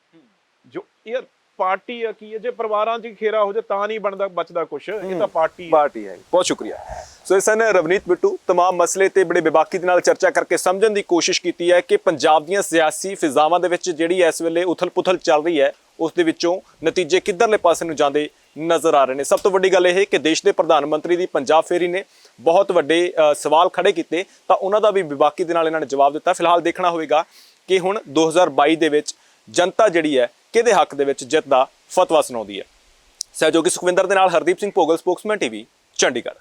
ਜੋ ਯਾਰ ਪਾਰਟੀ ਆ ਕੀ ਹੈ, ਜੇ ਪਰਿਵਾਰਾਂ 'ਚ ਖੇਰਾ ਹੋ ਜਾਏ ਤਾਂ ਨਹੀਂ ਬਣਦਾ ਬਚਦਾ ਕੁਛ, ਇਹ ਤਾਂ ਪਾਰਟੀ ਹੈ। ਬਹੁਤ ਸ਼ੁਕਰੀਆ। ਸੋ ਇਸ ਨੇ ਰਵਨੀਤ ਬਿੱਟੂ तमाम ਮਸਲੇ ਤੇ ਬੜੇ ਬੇਬਾਕੀ ਦੇ ਨਾਲ ਚਰਚਾ ਕਰਕੇ ਸਮਝਣ ਦੀ ਕੋਸ਼ਿਸ਼ ਕੀਤੀ ਹੈ ਕਿ ਪੰਜਾਬ ਦੀਆਂ ਸਿਆਸੀ ਫਿਜ਼ਾਵਾਂ ਦੇ ਵਿੱਚ ਜਿਹੜੀ ਇਸ ਵੇਲੇ ਉਥਲ-ਪੁਥਲ ਚੱਲ ਰਹੀ ਹੈ, ਉਸ ਦੇ ਵਿੱਚੋਂ ਨਤੀਜੇ ਕਿੱਧਰਲੇ ਪਾਸੇ ਨੂੰ ਜਾਂਦੇ ਨਜ਼ਰ ਆ ਰਹੇ ਨੇ। ਸਭ ਤੋਂ ਵੱਡੀ ਗੱਲ ਇਹ ਕਿ ਦੇਸ਼ ਦੇ ਪ੍ਰਧਾਨ ਮੰਤਰੀ ਦੀ ਪੰਜਾਬ ਫੇਰੀ ਨੇ ਬਹੁਤ ਵੱਡੇ ਸਵਾਲ ਖੜੇ ਕੀਤੇ, ਤਾਂ ਉਹਨਾਂ ਦਾ ਵੀ ਬੇਬਾਕੀ ਦੇ ਨਾਲ ਇਹਨਾਂ ਨੇ ਜਵਾਬ ਦਿੱਤਾ। ਫਿਲਹਾਲ ਦੇਖਣਾ ਹੋਵੇਗਾ ਕਿ ਹੁਣ 2022 ਦੇ ਵਿੱਚ ਜਨਤਾ ਜਿਹੜੀ ਹੈ ਕਿਹਦੇ ਹੱਕ ਦੇ ਵਿੱਚ ਜਿੱਤ ਦਾ ਫਤਵਾ ਸੁਣਾਉਂਦੀ ਹੈ। ਸਹਿਯੋਗੀ ਸੁਖਵਿੰਦਰ ਦੇ ਨਾਲ ਹਰਦੀਪ ਸਿੰਘ ਭੋਗਲ, ਸਪੋਕਸਮੈਨ ਟੀਵੀ, ਚੰਡੀਗੜ੍ਹ।